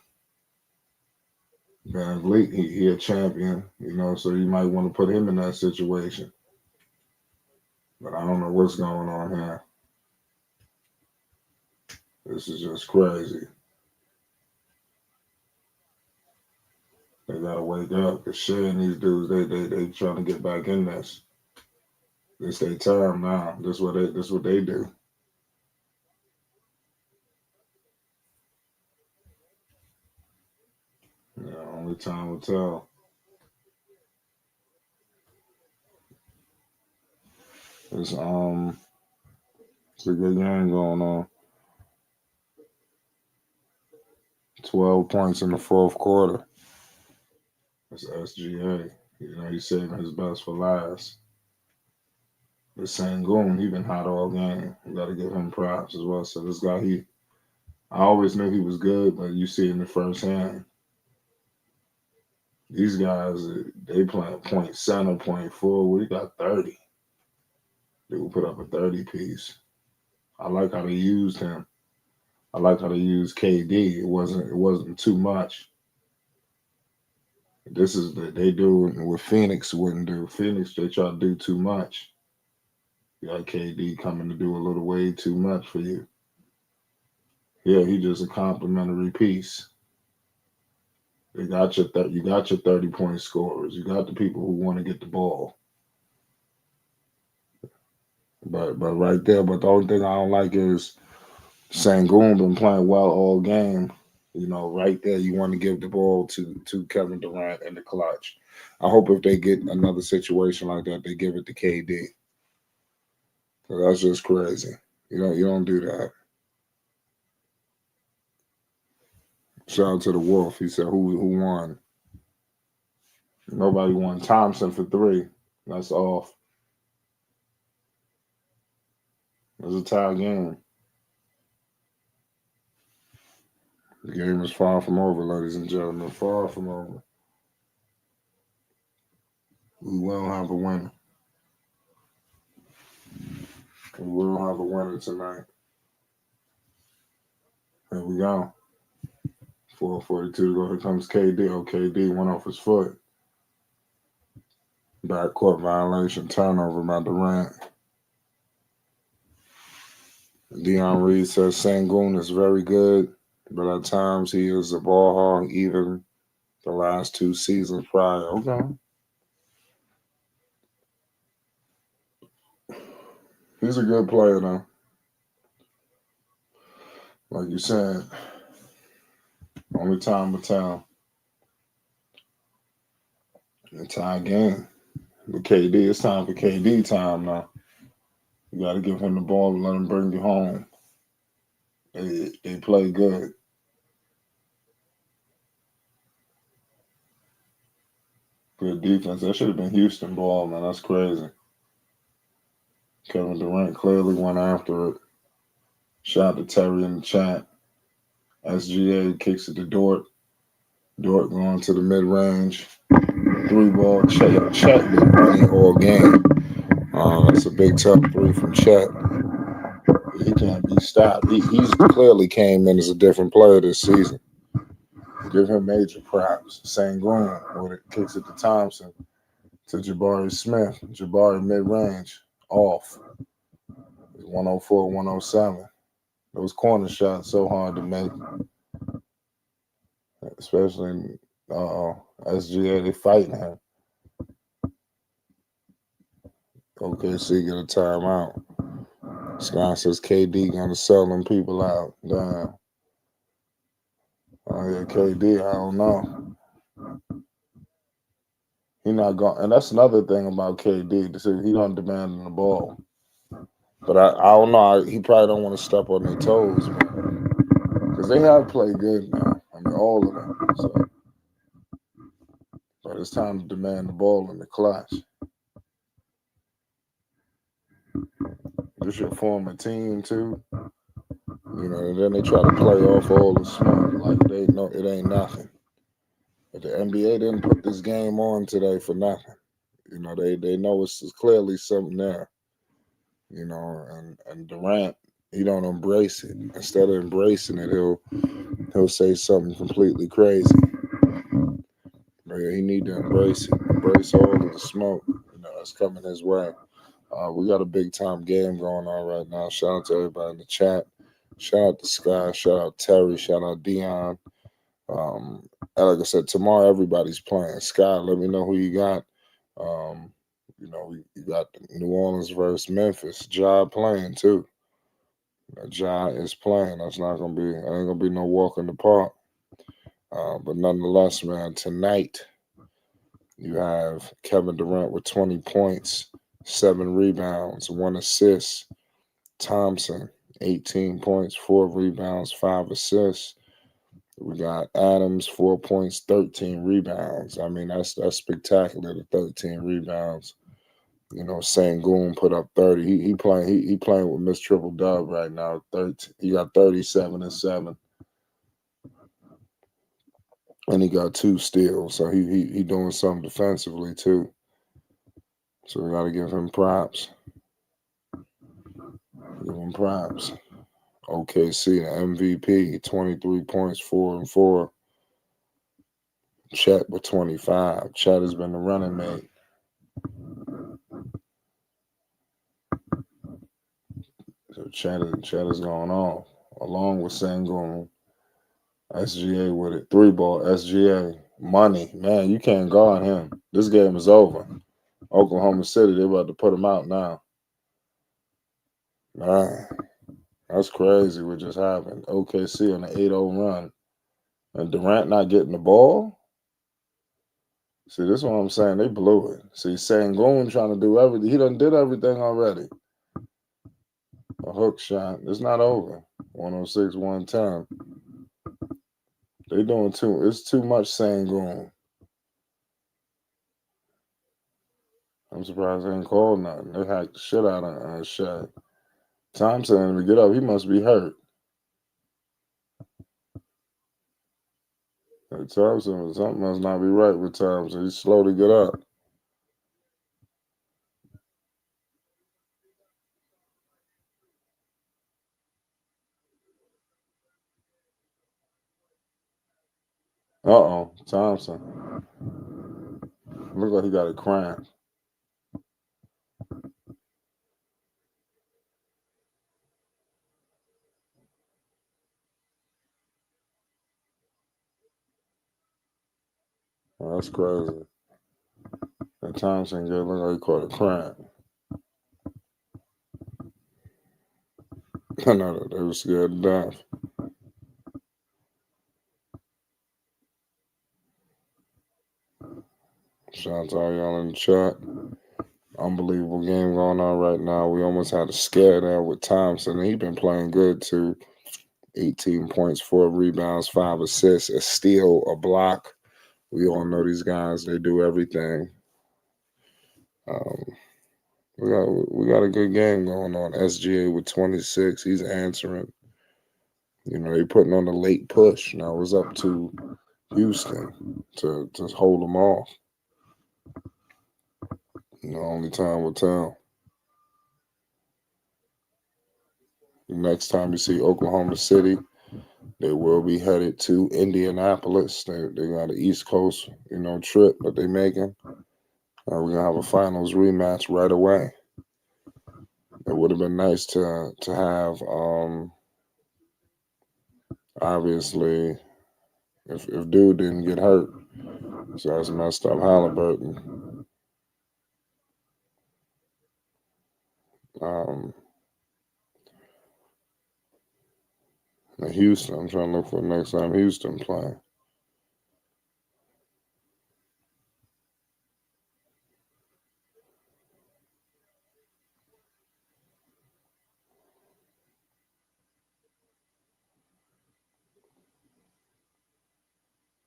Van Vliet, he a champion, so you might want to put him in that situation. But I don't know what's going on here. This is just crazy. They gotta wake up. Cause Shea and these dudes, they trying to get back in this. This their time now. This what they do. Only time will tell. It's it's a good game going on. 12 points in the fourth quarter. It's SGA. He's saving his best for last. The Sangoon, he been hot all game. You got to give him props as well. So this guy, I always knew he was good, but you see in the first hand, these guys, they playing point center, point forward. We got 30. They will put up a 30 piece. I like how they used him. I like how they used KD. It wasn't too much. This is they do what Phoenix wouldn't do. Phoenix, they try to do too much. You got KD coming to do a little way too much for you. Yeah, he just a complimentary piece. You got your 30-point scorers. You got the people who want to get the ball. But right there, but the only thing I don't like is Sangoon been playing well all game. Right there, you want to give the ball to Kevin Durant in the clutch. I hope if they get another situation like that, they give it to KD. So that's just crazy. You don't do that. Shout out to the Wolf. He said, "Who won?" Nobody won. Thompson for 3. That's off. It was a tie game. The game is far from over, ladies and gentlemen. Far from over. We will have a winner. We will have a winner tonight. Here we go. 4:42 to go. Here comes KD. Oh, KD went off his foot. Backcourt violation. Turnover by Durant. Dion Reed says Sangoon is very good, but at times he is a ball hog, even the last 2 seasons prior. Okay. He's a good player, though. Like you said, only time will tell. The tie game. With KD, it's time for KD time now. You got to give him the ball and let him bring you home. They play good. Good defense. That should have been Houston ball, man. That's crazy. Kevin Durant clearly went after it. Shout out to Terry in the chat. SGA kicks it to Dort. Dort going to the mid-range. 3-ball. Chet been running all game. That's a big tough 3 from Chet. He can't be stopped. He's clearly came in as a different player this season. Give him major props. Sangoon when it kicks it to Thompson. To Jabari Smith. Jabari mid-range. Off. 104, 107. Those corner shots so hard to make. especially in SGA. They fighting him. OKC get a timeout. Sky says KD gonna sell them people out. Damn. Oh yeah, KD. I don't know. He not going, and that's another thing about KD. He don't demand the ball, but I don't know. He probably don't want to step on their toes, because they have played good now. I mean, all of them. So, but it's time to demand the ball in the clutch. This your former team too, and then they try to play off all the smoke like they know it ain't nothing. But the NBA didn't put this game on today for nothing. They know it's clearly something there. And Durant, he don't embrace it. Instead of embracing it, he'll say something completely crazy. But yeah, he need to embrace it, embrace all of the smoke that's coming his way. We got a big time game going on right now. Shout out to everybody in the chat. Shout out to Sky. Shout out Terry. Shout out Dion. Like I said, tomorrow everybody's playing. Sky, let me know who you got. You got New Orleans versus Memphis. Ja playing too. Ja is playing. That ain't gonna be no walk in the park. But nonetheless, man, tonight you have Kevin Durant with 20 points, 7 rebounds, 1 assist. Thompson, 18 points, 4 rebounds, 5 assists. We got Adams, 4 points, 13 rebounds. I mean, that's spectacular, the 13 rebounds. Sengun put up 30. He playing with Miss Triple Dub right now. 13. He got 37 and 7. And he got 2 steals. So he doing something defensively too. So we gotta give him props. Give him props. OKC, the MVP, 23 points, 4 and 4. Chet with 25. Chet has been the running mate. So Chet is going off, along with Sengun. SGA with it. 3-ball, SGA. Money. Man, you can't guard him. This game is over. Oklahoma City, they're about to put him out now. Man, that's crazy what just happened. OKC on an 8-0 run. And Durant not getting the ball? See, this is what I'm saying. They blew it. See, Sengun trying to do everything. He done did everything already. A hook shot. It's not over. 106, 110. They doing too. It's too much Sengun. I'm surprised they ain't called nothing. They hacked the shit out of Shaq. Thompson to get up. He must be hurt. Thompson, something must not be right with Thompson. He's slow to get up. Thompson. Look like he got a cramp. Oh, that's crazy. And Thompson look like he caught a cramp. I know that they were scared to death. Shout out to all y'all in the chat. Unbelievable game going on right now. We almost had a scare there with Thompson. He's been playing good too. 18 points, 4 rebounds, 5 assists, a steal, a block. We all know these guys. They do everything. We got a good game going on. SGA with 26. He's answering. They putting on a late push. Now it's up to Houston to hold them off. Only time will tell. Next time you see Oklahoma City, they will be headed to Indianapolis. They got an East Coast, trip that they making. We're gonna have a finals rematch right away. It would have been nice to have obviously if dude didn't get hurt. So that's messed up. Halliburton. Um, Houston. I'm trying to look for the next time Houston playing.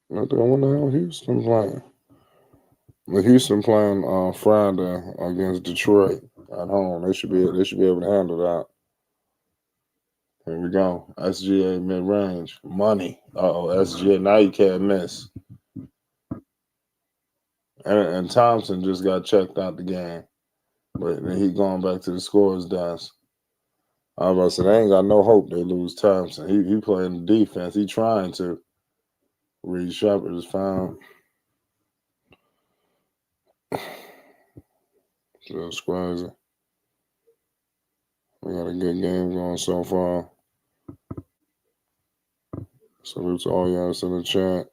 What the hell Houston playing? The Houston playing Friday against Detroit at home. They should be able to handle that. Here we go. SGA mid range. Money. SGA. Now you can't miss. And Thompson just got checked out the game. But he going back to the scores desk. I was about to say, they ain't got no hope they lose Thompson. He playing the defense. He trying to. Reed Shepard is found. Just crazy. We got a good game going so far. Salute to all y'all that's in the chat.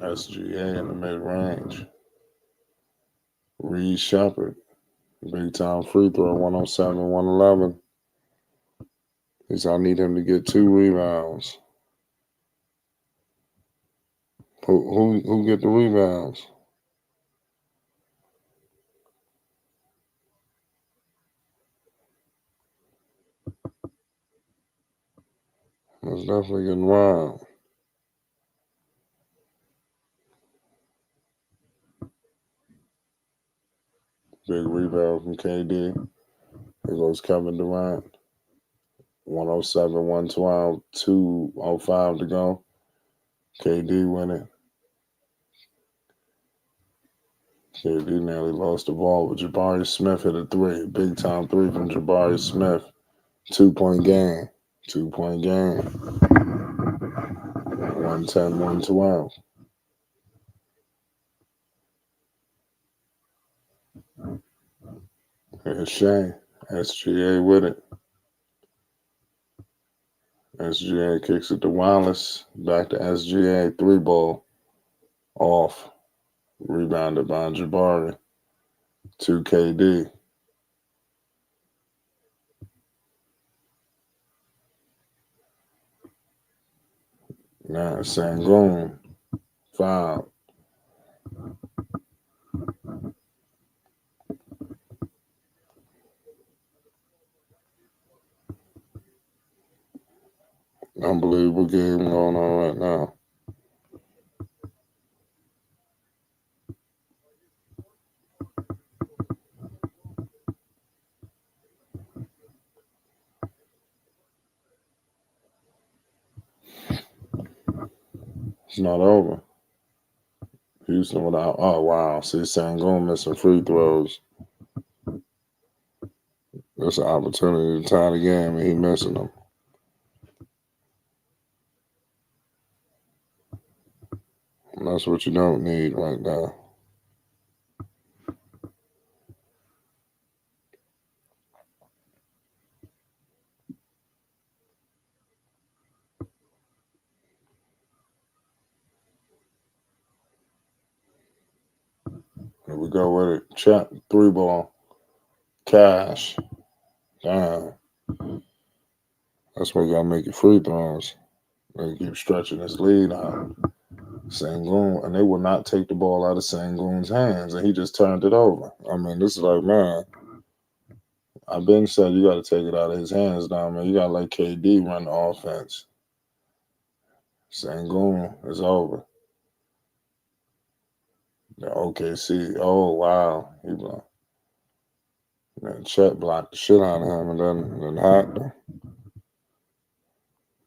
SGA in the mid range. Reed Shepard. Big time free throw, 107, 111. He said, I need him to get 2 rebounds. Who get the rebounds? That's definitely getting wild. Big rebound from KD. Here goes Kevin Durant. 107, 112, 2:05 to go. KD winning. KD nearly lost the ball, but Jabari Smith hit a 3. Big time 3 from Jabari Smith. 2-point game. 2-point game. 110, 112. Here's Shea. SGA with it. SGA kicks it to Wallace. Back to SGA. 3 ball. Off. Rebounded by Jabari. To KD. Now Sangoon. Foul. Unbelievable game going on right now. It's not over. Houston without. Oh, wow. See Sangoon missing free throws. That's an opportunity to tie the game, and he missing them. And that's what you don't need right now. Here we go with it. Chat 3 ball. Cash. Damn. That's why you gotta make your free throws. They keep stretching this lead out. Sangoon, and they will not take the ball out of Sangoon's hands, and he just turned it over. I mean, this is like, man, I've been said you got to take it out of his hands now, man. You got to let KD run the offense. Sangoon is over. The OKC, oh, wow. He blocked. Then Chet blocked the shit out of him and then hacked him.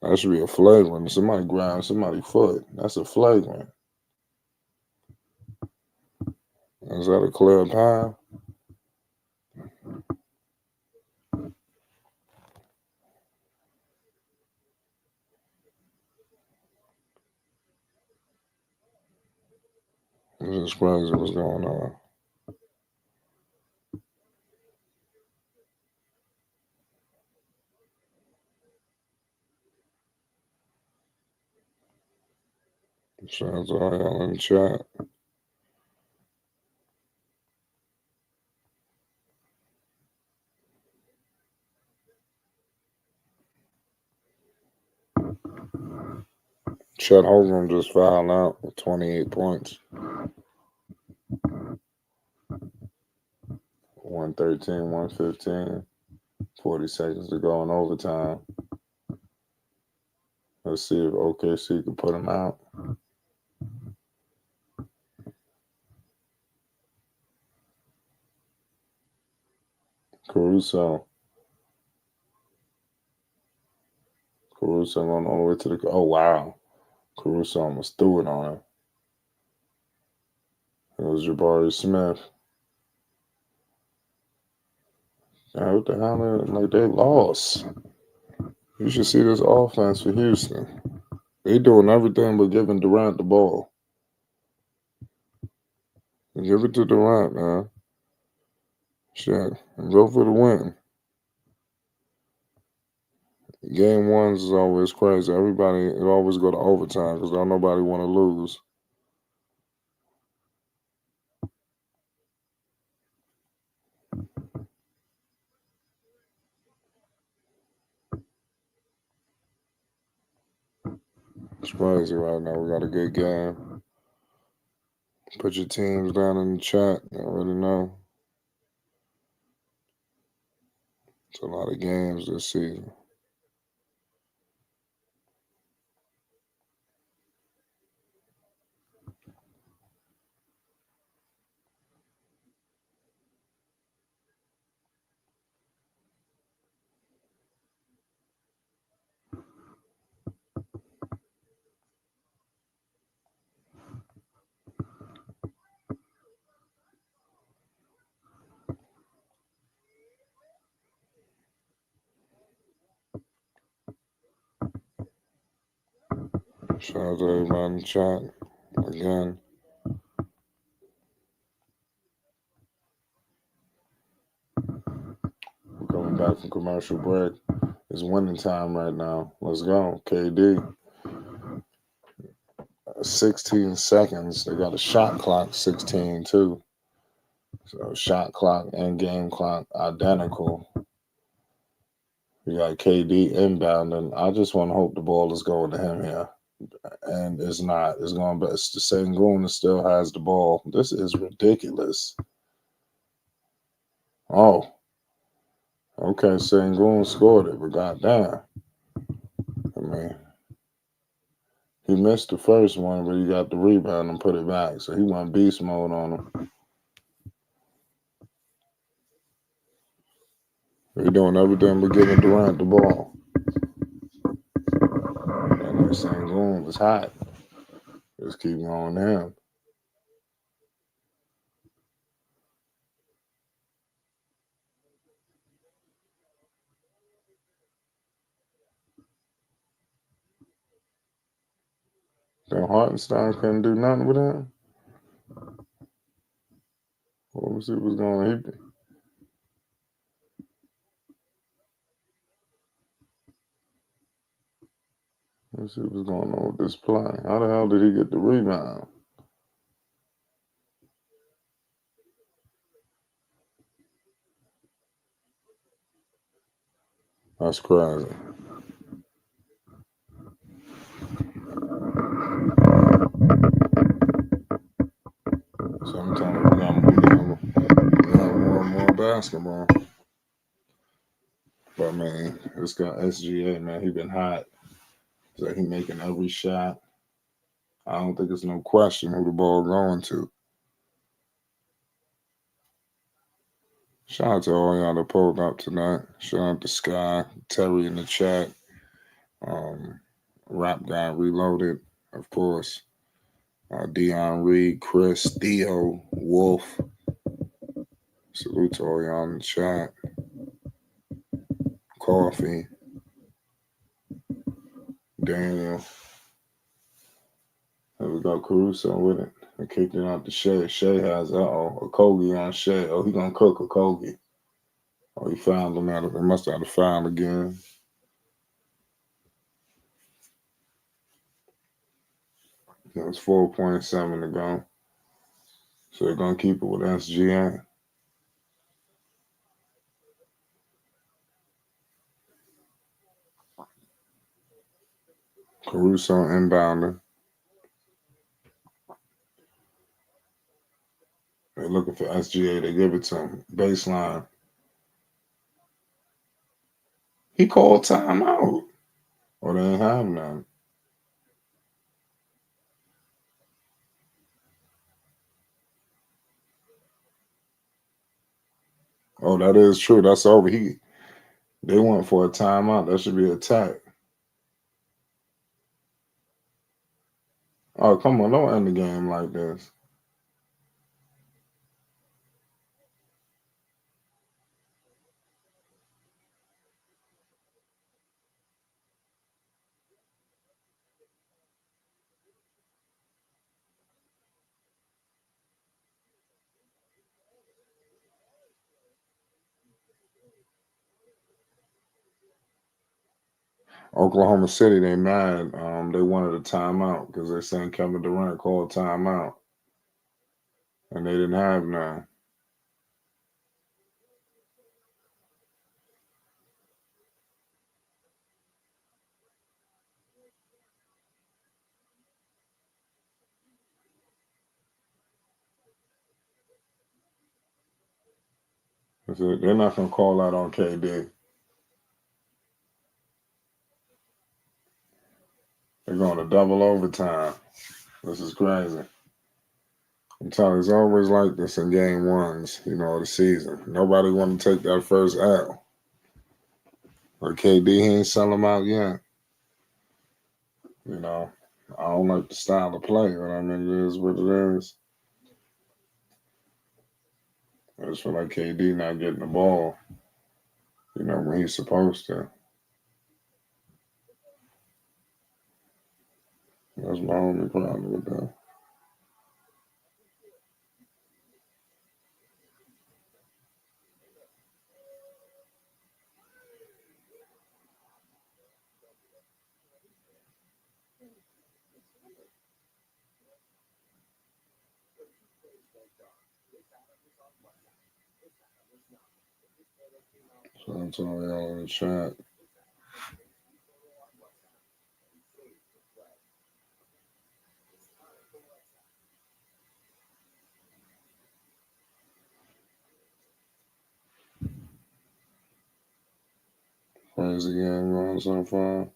That should be a flagrant. Somebody grabbed somebody's foot. That's a flagrant. Is that a clear time? This is crazy what's going on. Shout out to all y'all in the chat. Chet Holmgren just fouled out with 28 points. 113, 115. 40 seconds to go in overtime. Let's see if OKC can put him out. Caruso going all the way to the. Oh, wow. Caruso almost threw it on him. It was Jabari Smith. Yeah, what the hell? Like, they lost. You should see this offense for Houston. They doing everything but giving Durant the ball. Give it to Durant, man. Shit. Go for the win. Game ones is always crazy. It always go to overtime because don't nobody want to lose. It's crazy right now. We got a good game. Put your teams down in the chat. I already know. It's a lot of games this season. Shout out to everybody in the chat. Again. We're coming back from commercial break. It's winning time right now. Let's go. KD. 16 seconds. They got a shot clock 16 too. So shot clock and game clock identical. You got KD inbound, and I just want to hope the ball is going to him here. And it's not. It's going to be. It's the Sengun that still has the ball. This is ridiculous. Oh, okay. Sengun scored it, but goddamn. I mean, he missed the first one, but he got the rebound and put it back. So he went beast mode on him. They're doing everything but giving Durant the ball. And that Sengun was hot. Just keep going down. Then Hartenstein couldn't do nothing with him. Let me see what's going on. Let's see what's going on with this play. How the hell did he get the rebound? That's crazy. Sometimes we got more and more basketball. But man, this guy SGA, man, he been hot. So he making every shot. I don't think it's no question who the ball going to. Shout out to all y'all that pulled up tonight. Shout out to Sky, Terry in the chat, Rap Guy Reloaded, of course. Dion Reed, Chris, Theo, Wolf. Salute to all y'all in the chat. Coffee, Daniel. There we go, Caruso with it. I kicked it out to Shea. Shea has, a Kogi on Shea. Oh, he gonna cook a Kogi. Oh, he found him out. They must have found again. It's 4.7 to go. So they're going to keep it with SGA. Caruso inbounding. They're looking for SGA. They give it to him. Baseline. He called timeout. Or they ain't have none. Oh, that is true. That's over. They went for a timeout. That should be a tech. Oh, come on. Don't end the game like this. Oklahoma City, they mad. They wanted a timeout because they're saying Kevin Durant called timeout. And they didn't have none. They're not going to call out on KD. They're going to double overtime. This is crazy. I'm telling you, it's always like this in game ones, of the season. Nobody want to take that first L. But KD, he ain't sell them out yet. I don't like the style of play, but I mean, it is what it is. I just feel like KD not getting the ball, when he's supposed to. That's my only problem with that. So I'm telling y'all in the chat. Crazy game going so far.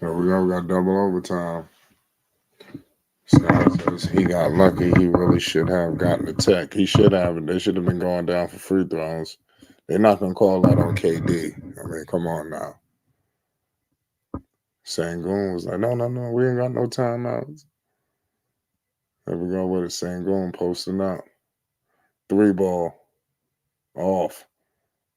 Here we go. We got double overtime. Scott says he got lucky. He really should have gotten the tech. He should have. They should have been going down for free throws. They're not going to call that on KD. I mean, come on now. Sangoon was like, no, we ain't got no timeouts. There we go with it. Sangoon posting up. 3-ball. Off.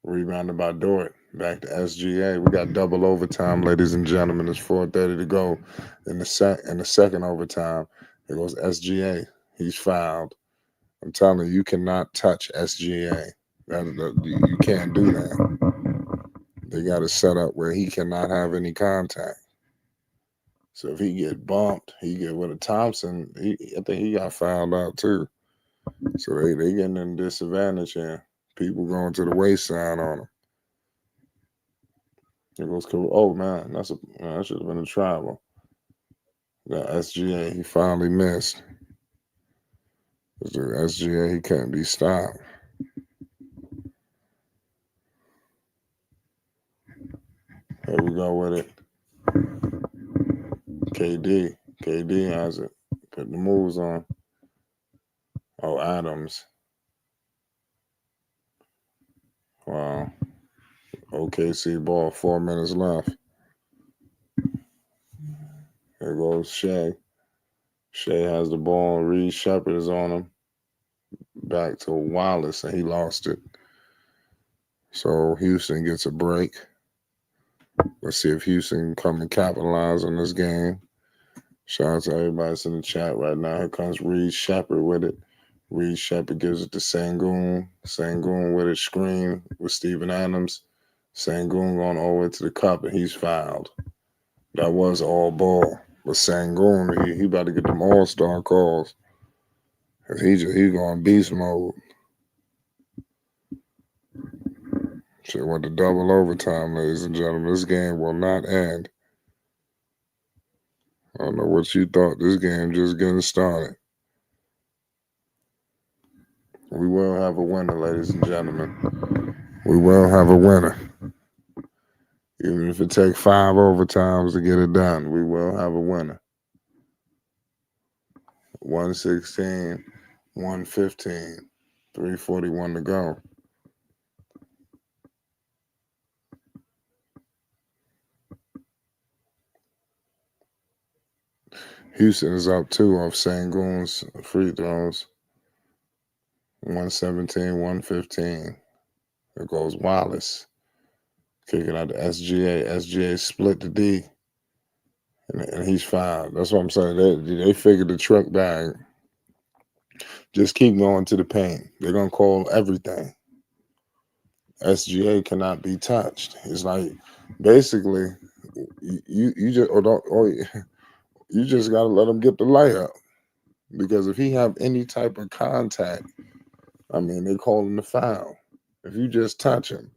Rebounded by Durant. Back to SGA. We got double overtime, ladies and gentlemen. It's 4:30 to go in the second overtime. Here goes SGA. He's fouled. I'm telling you, you cannot touch SGA. You can't do that. They got it set up where he cannot have any contact. So if he get bumped, he get with a Thompson. I think he got fouled out too. So they getting in disadvantage here. People going to the wayside on him. It goes, oh man, that should have been a travel. That SGA, he finally missed. The SGA, he couldn't be stopped. Here we go with it. KD has it. Put the moves on. Oh, Adams. OKC ball, 4 minutes left. Here goes Shea. Shea has the ball. Reed Shepard is on him. Back to Wallace, and he lost it. So Houston gets a break. Let's see if Houston can come and capitalize on this game. Shout out to everybody that's in the chat right now. Here comes Reed Shepard with it. Reed Shepard gives it to Sengun. Sengun with it, screen with Steven Adams. Sengun going all the way to the cup, and he's fouled. That was all ball. But Sengun, he about to get them all-star calls. He's going beast mode. Shit went to double overtime, ladies and gentlemen. This game will not end. I don't know what you thought. This game just getting started. We will have a winner, ladies and gentlemen. We will have a winner. Even if it takes 5 overtimes to get it done, we will have a winner. 116, 115, 3:41 to go. Houston is up 2 off Sengun's free throws. 117, 115. There goes Wallace. Kicking out to SGA. SGA split the D. And he's fouled. That's what I'm saying. They figured the trick bag. Just keep going to the paint. They're going to call everything. SGA cannot be touched. It's like basically you just you just got to let him get the layup, because if he have any type of contact, I mean, they call him the foul. If you just touch him,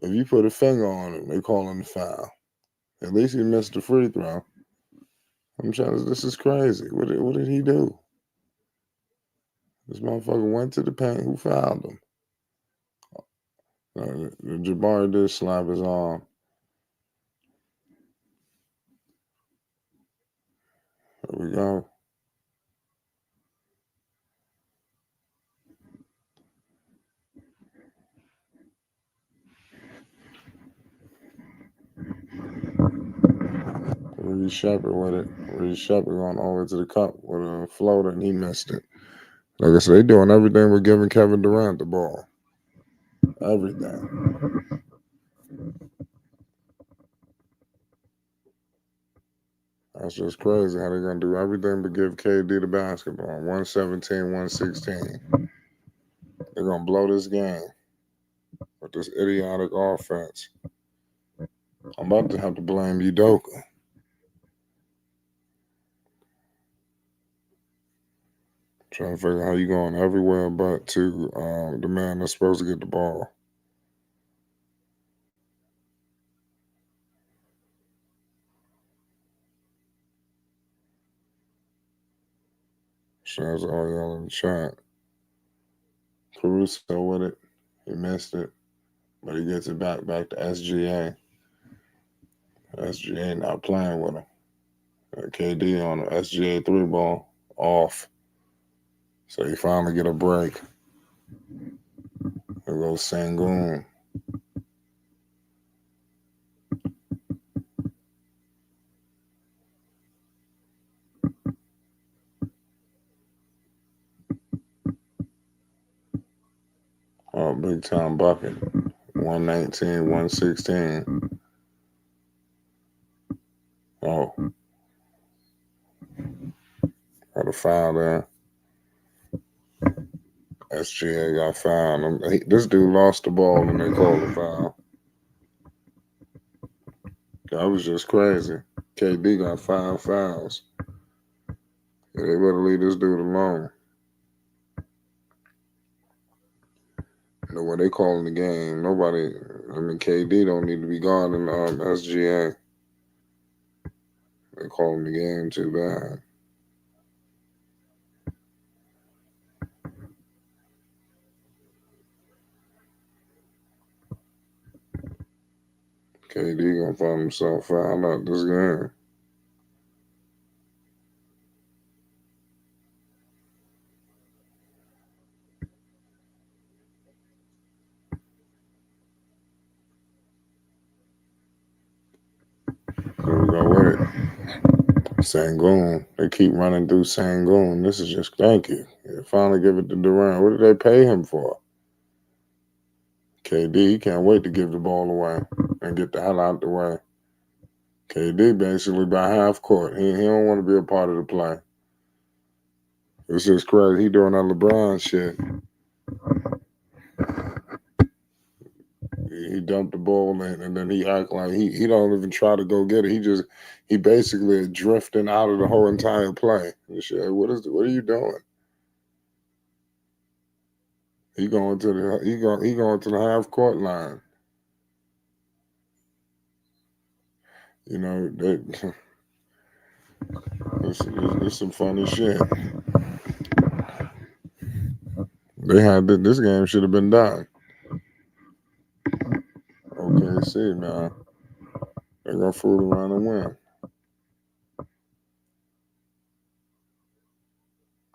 if you put a finger on him, they call him the foul. At least he missed the free throw. I'm trying to. This is crazy. What did he do? This motherfucker went to the paint. Who fouled him? Jabari did slap his arm. There we go. Reed Shepard with it. Reed Shepard going over to the cup with a floater, and he missed it. Like I said, they doing everything but giving Kevin Durant the ball. Everything. That's just crazy how they're going to do everything but give KD the basketball. 117, 116. They're going to blow this game with this idiotic offense. I'm about to have to blame Udoka. Trying to figure out how you going everywhere but to the man that's supposed to get the ball. Shows all y'all in the chat. Caruso with it. He missed it, but he gets it back to SGA. SGA not playing with him. KD on the SGA 3 ball off. So he finally get a break. There goes Sengun. Oh, big time bucket. 119, 116. Oh. Got a foul there. SGA got fouled. This dude lost the ball and they called a foul. That was just crazy. KD got 5 fouls. Yeah, they better leave this dude alone. You know what they calling the game? KD don't need to be guarding SGA. They calling the game too bad. KD gonna find himself fouled out this game. Here we go with it. Sangoon. They keep running through Sangoon. This is just thank you. They finally give it to Durant. What did they pay him for? KD, he can't wait to give the ball away and get the hell out the way. KD basically by half court. He don't want to be a part of the play. This is crazy. He doing that LeBron shit. He dumped the ball in, and then he act like he don't even try to go get it. He basically is drifting out of the whole entire play. Shit, what are you doing? He going to the half court line. You know, this some funny shit. They had this game should have been done. Okay, see, man. They're gonna fool around and win.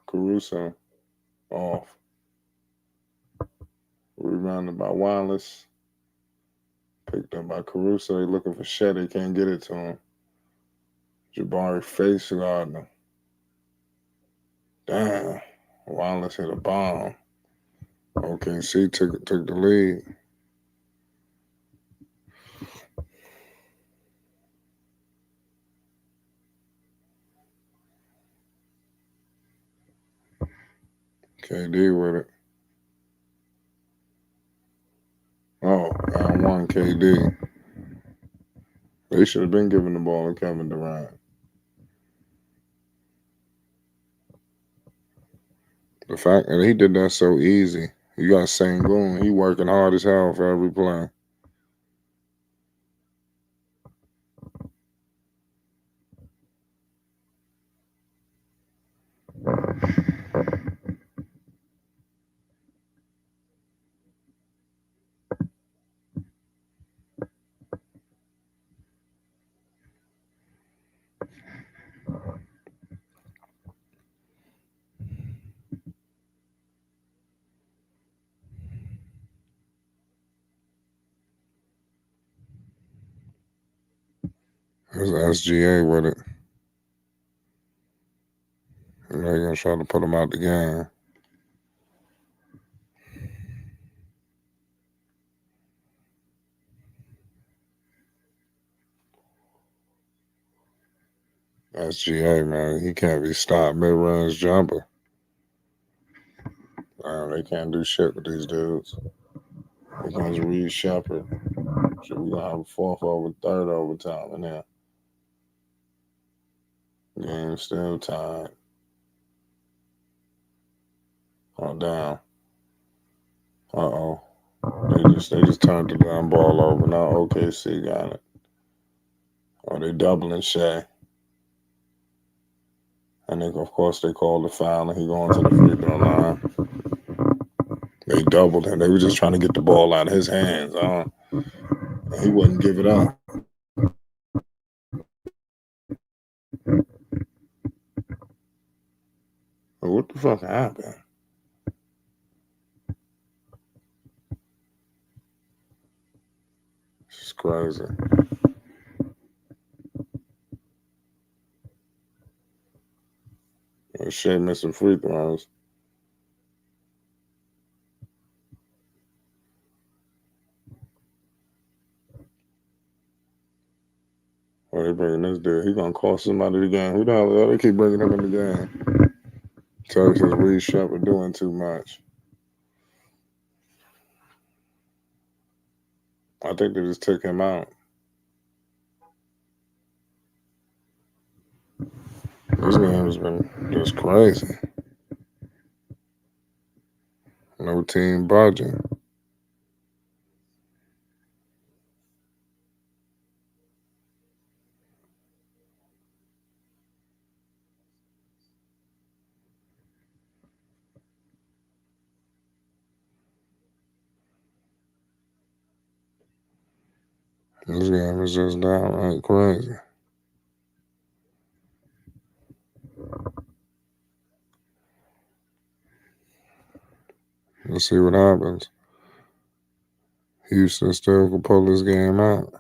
Caruso off. Rebounded by Wallace. Picked up by Caruso. They looking for Shed. They can't get it to him. Jabari face guarding him. Damn. Wallace hit a bomb. OKC took the lead. KD with it. Oh, and one KD. They should have been giving the ball to Kevin Durant. The fact that he did that so easy. You got Sangoon. He working hard as hell for every play. There's SGA with it. And they're going to try to put him out the game. SGA, man, he can't be stopped mid-range jumper. They can't do shit with these dudes. Here comes Reed Shepard. So we're going to have a third overtime in there. Game still tied. Oh, down. Uh-oh. They just turned the damn ball over. Now OKC got it. Oh, they doubling Shea. And then, of course, they called the foul, and he going to the free throw line. They doubled him. They were just trying to get the ball out of his hands. He wouldn't give it up. What the fuck happened? It's crazy. Shea missing free throws. Oh, they bringing this dude. He gonna cost somebody the game. Who the hell? They keep bringing him in the game. Texas Reed Shepard doing too much. I think they just took him out. This game has been just crazy. No team budging. This game is just downright crazy. Let's see what happens. Houston still can pull this game out.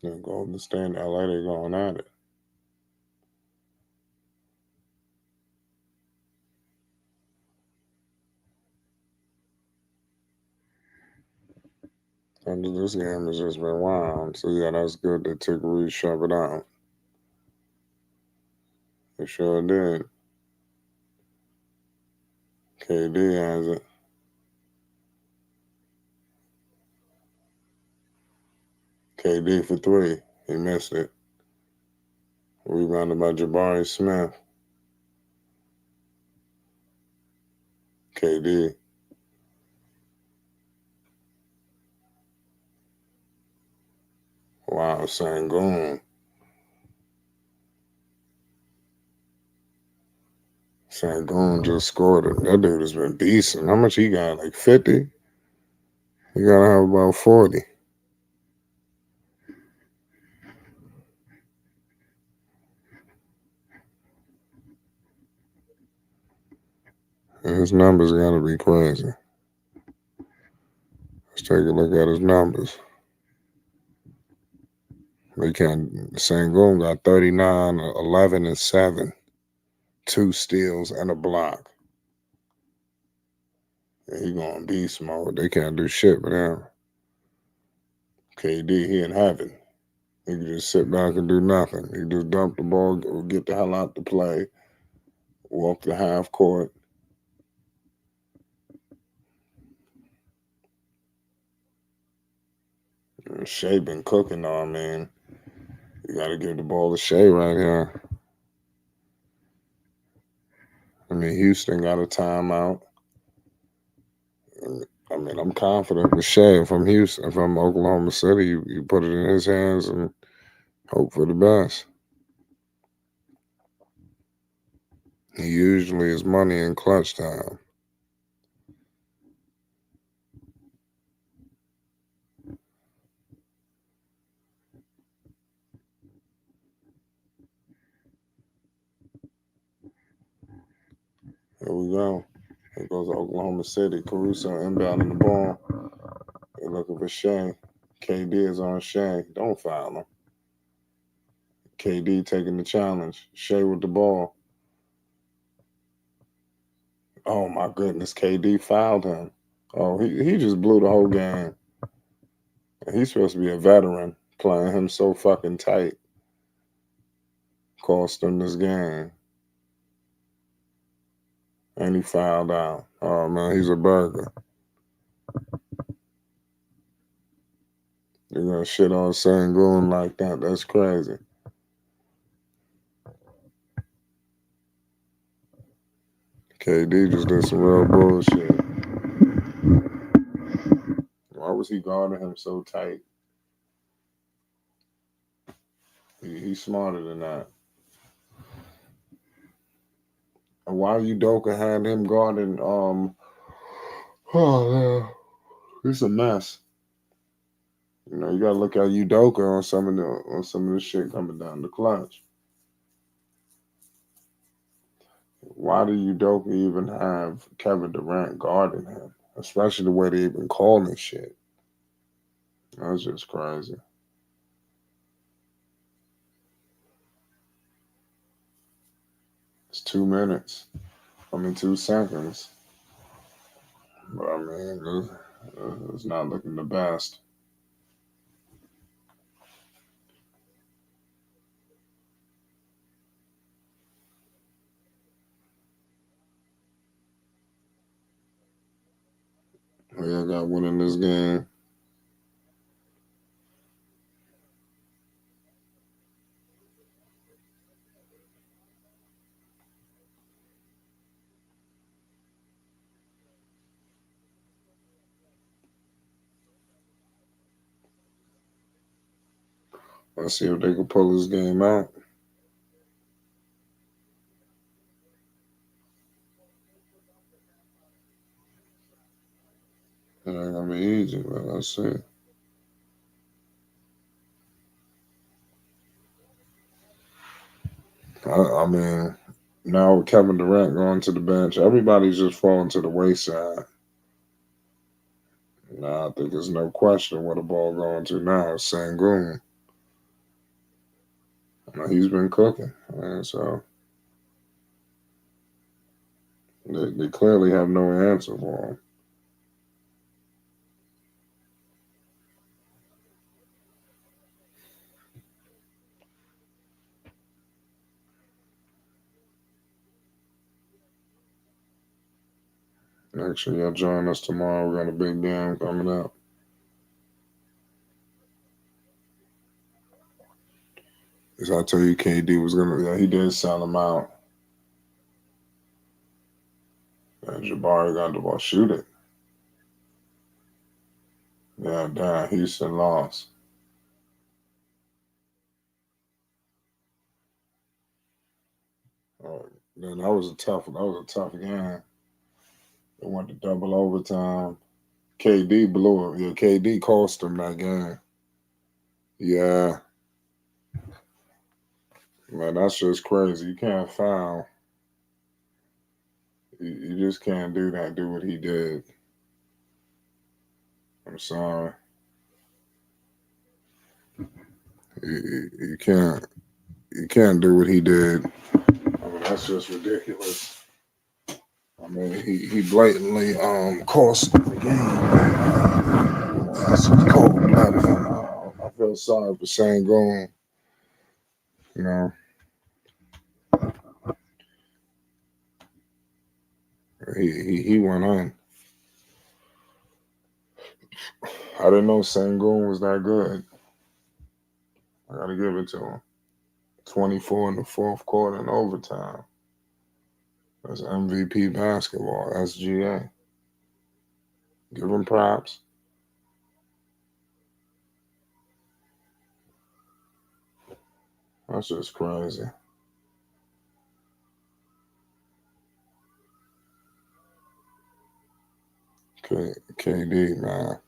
Then Golden State and LA, they going at it. And this game has just been wild. So yeah, that's good. They took Reed shove it out. They sure did. KD has it. KD for three. He missed it. Rebounded by Jabari Smith. KD. Wow, Sangoon. Sangoon just scored it. That dude has been decent. How much he got? Like 50? He got to have about 40. And his numbers got to be crazy. Let's take a look at his numbers. They can't. Sangoon got 39, 11, and 7. 2 steals and a block. And he going beast mode. They can't do shit with him. KD, he in heaven. He can just sit back and do nothing. He just dump the ball, get the hell out the play, walk the half court. Shea been cooking though, man. You got to give the ball to Shea right here. I mean, Houston got a timeout. I mean, I'm confident with Shea from Houston, from Oklahoma City. You put it in his hands and hope for the best. He usually is money in clutch time. Here we go. Here goes Oklahoma City. Caruso inbounding the ball. They're looking for Shea. KD is on Shea. Don't foul him. KD taking the challenge. Shea with the ball. Oh my goodness, KD fouled him. Oh, he just blew the whole game. He's supposed to be a veteran, playing him so fucking tight. Cost him this game. And he fouled out. Oh man, he's a burger. You're gonna shit on Sangoon like that. That's crazy. KD just did some real bullshit. Why was he guarding him so tight? He's smarter than that. And why Udoka had him guarding oh man, it's a mess. You know, you gotta look at Udoka on some of the shit coming down the clutch. Why do Udoka even have Kevin Durant guarding him? Especially the way they even calling shit. That's just crazy. It's 2 minutes. 2 seconds. But I mean, it's not looking the best. We all got winning this game. Let's see if they can pull this game out. It ain't gonna be easy, but let's see. I mean, now with Kevin Durant going to the bench, everybody's just falling to the wayside. Now I think there's no question where the ball going to now. It's Sangoon. He's been cooking, and so they clearly have no answer for him. Make sure y'all join us tomorrow. We got a big game coming up. As I tell you, KD was gonna, yeah, he did sell him out. And Jabari got the ball. Shoot it. Yeah, damn. Houston lost. Then that was a tough game. They went to double overtime. KD blew him. Yeah, KD cost him that game. Yeah, man, that's just crazy. You can't foul. You just can't do that. Do what he did. I'm sorry. You can't. You can't do what he did. I mean, that's just ridiculous. I mean, he blatantly cost the game. That's just cold blooded. I feel sorry for Sangoon. You know, he went on. I didn't know Sangoon was that good. I gotta give it to him. 24 in the fourth quarter in overtime. That's MVP basketball. SGA. Give him props. That's just crazy. KD, man.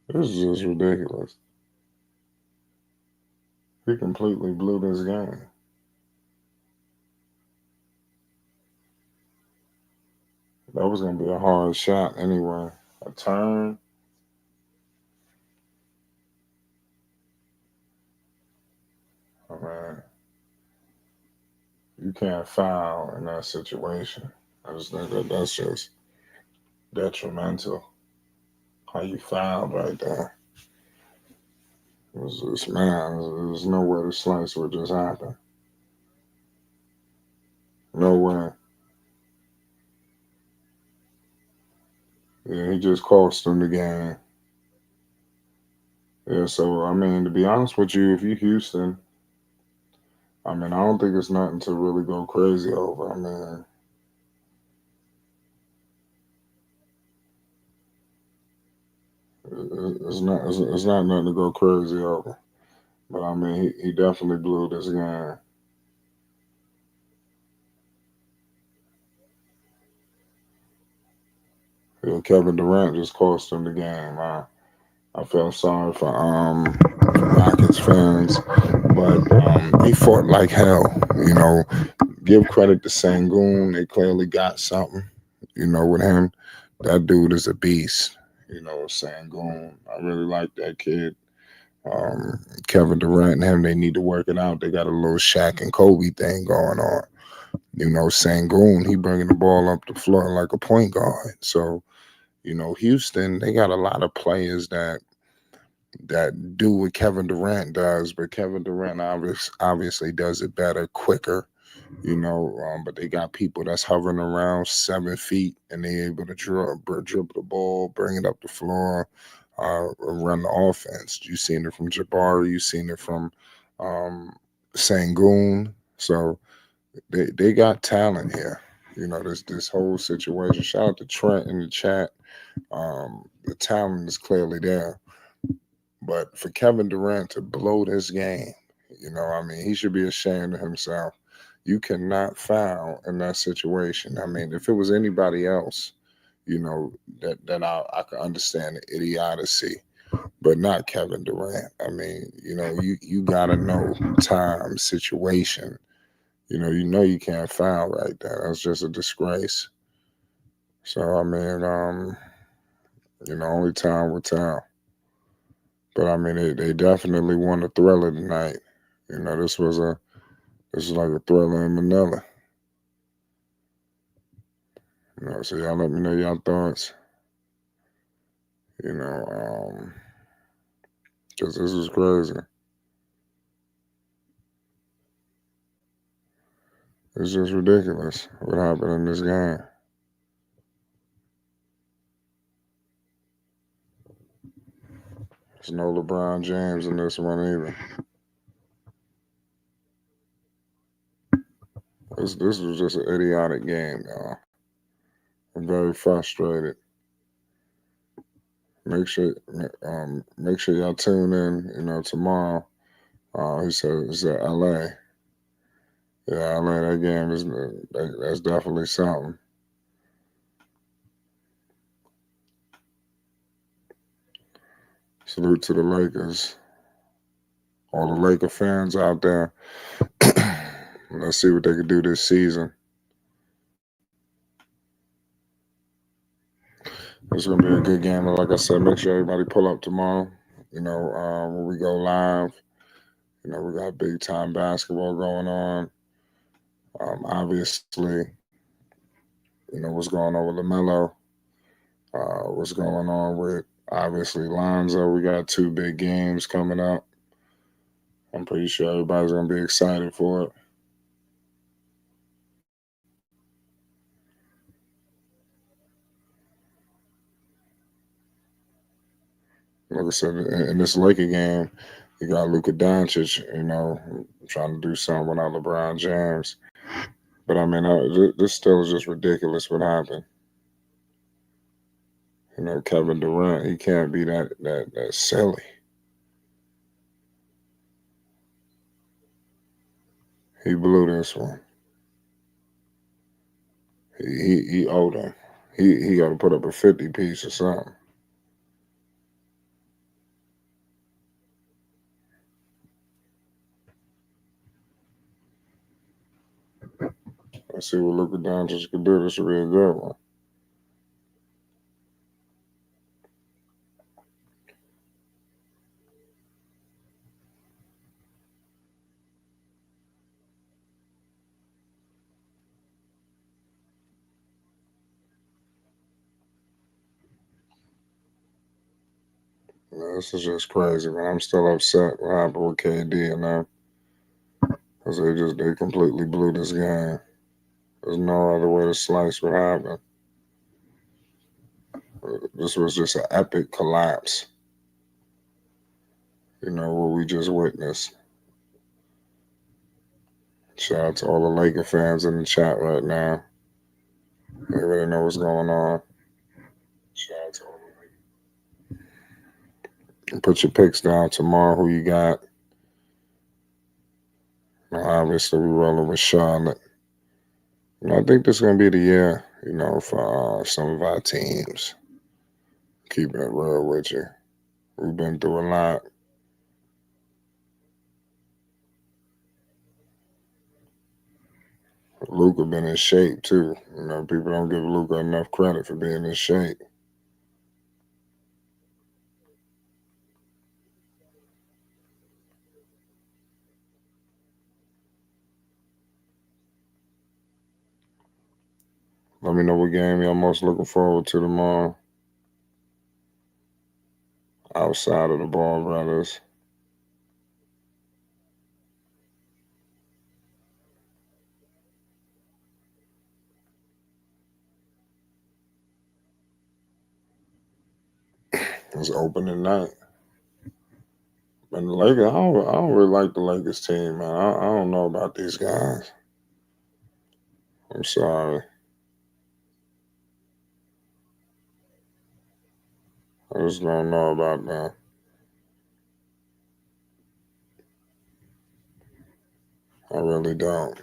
This is just ridiculous. He completely blew this game. That was gonna be a hard shot anyway. A turn. I mean, you can't foul in that situation. I just think that's just detrimental. How you fouled right there. It was just, man, there's no way to slice what just happened. No way. Yeah, he just cost them the game. Yeah, so I mean, to be honest with you, if you Houston, I mean, I don't think it's nothing to really go crazy over. I mean, it's not nothing to go crazy over. But I mean, he definitely blew this game. Yeah, Kevin Durant just cost him the game. I felt sorry for Rockets fans, but they fought like hell. You know, give credit to Sangoon. They clearly got something. You know, with him, that dude is a beast. You know, Sangoon. I really like that kid. Kevin Durant and him, they need to work it out. They got a little Shaq and Kobe thing going on. You know, Sangoon, he bringing the ball up the floor like a point guard. So, you know, Houston, they got a lot of players that do what Kevin Durant does, but Kevin Durant obviously does it better, quicker, you know. But they got people that's hovering around 7 feet and they able to dribble the ball, bring it up the floor, run the offense. You seen it from Jabari, you seen it from um, Sangoon. So they got talent here. You know, this whole situation. Shout out to Trent in the chat. The talent is clearly there. But for Kevin Durant to blow this game, you know, I mean, he should be ashamed of himself. You cannot foul in that situation. I mean, if it was anybody else, you know, that I could understand the idiocy, but not Kevin Durant. I mean, you know, you gotta know time, situation, you can't foul right there. That's just a disgrace. So I mean, only time will tell. But I mean, they definitely won the thriller tonight. This was like a thriller in Manila. So y'all let me know y'all thoughts. You know, because this was crazy. It's just ridiculous what happened in this game. There's no LeBron James in this one either. This was just an idiotic game, y'all. I'm very frustrated. Make sure y'all tune in. Tomorrow. He said it's at LA. Yeah, LA. That game that's definitely something. Salute to the Lakers. All the Laker fans out there. Let's see what they can do this season. It's gonna be a good game. Like I said, make sure everybody pull up tomorrow. When we go live. We got big time basketball going on. Obviously, what's going on with LaMelo. What's going on with obviously Lonzo. We got 2 big games coming up. I'm pretty sure everybody's gonna be excited for it. Like I said, in this Laker game, you got Luka Doncic, trying to do something without LeBron James. But I mean, this still is just ridiculous what happened. Kevin Durant, he can't be that silly. He blew this one. He owed him. He got to put up a 50 piece or something. Let's see what Luka Doncic can do. This will be a good one. This is just crazy, man. I'm still upset what happened with KD and them. Because they completely blew this game. There's no other way to slice what happened. This was just an epic collapse. What we just witnessed. Shout out to all the Laker fans in the chat right now. They really know what's going on. Shout out to all the Lakers. Put your picks down tomorrow. Who you got? Obviously, we're rolling with Charlotte. I think this is going to be the year, for some of our teams. Keeping it real with you. We've been through a lot. Luka been in shape too. People don't give Luka enough credit for being in shape. Let me know what game y'all most looking forward to tomorrow. Outside of the Ball Brothers. It's opening night. And the Lakers, I don't really like the Lakers team, man. I don't know about these guys. I'm sorry. I just don't know about that. I really don't.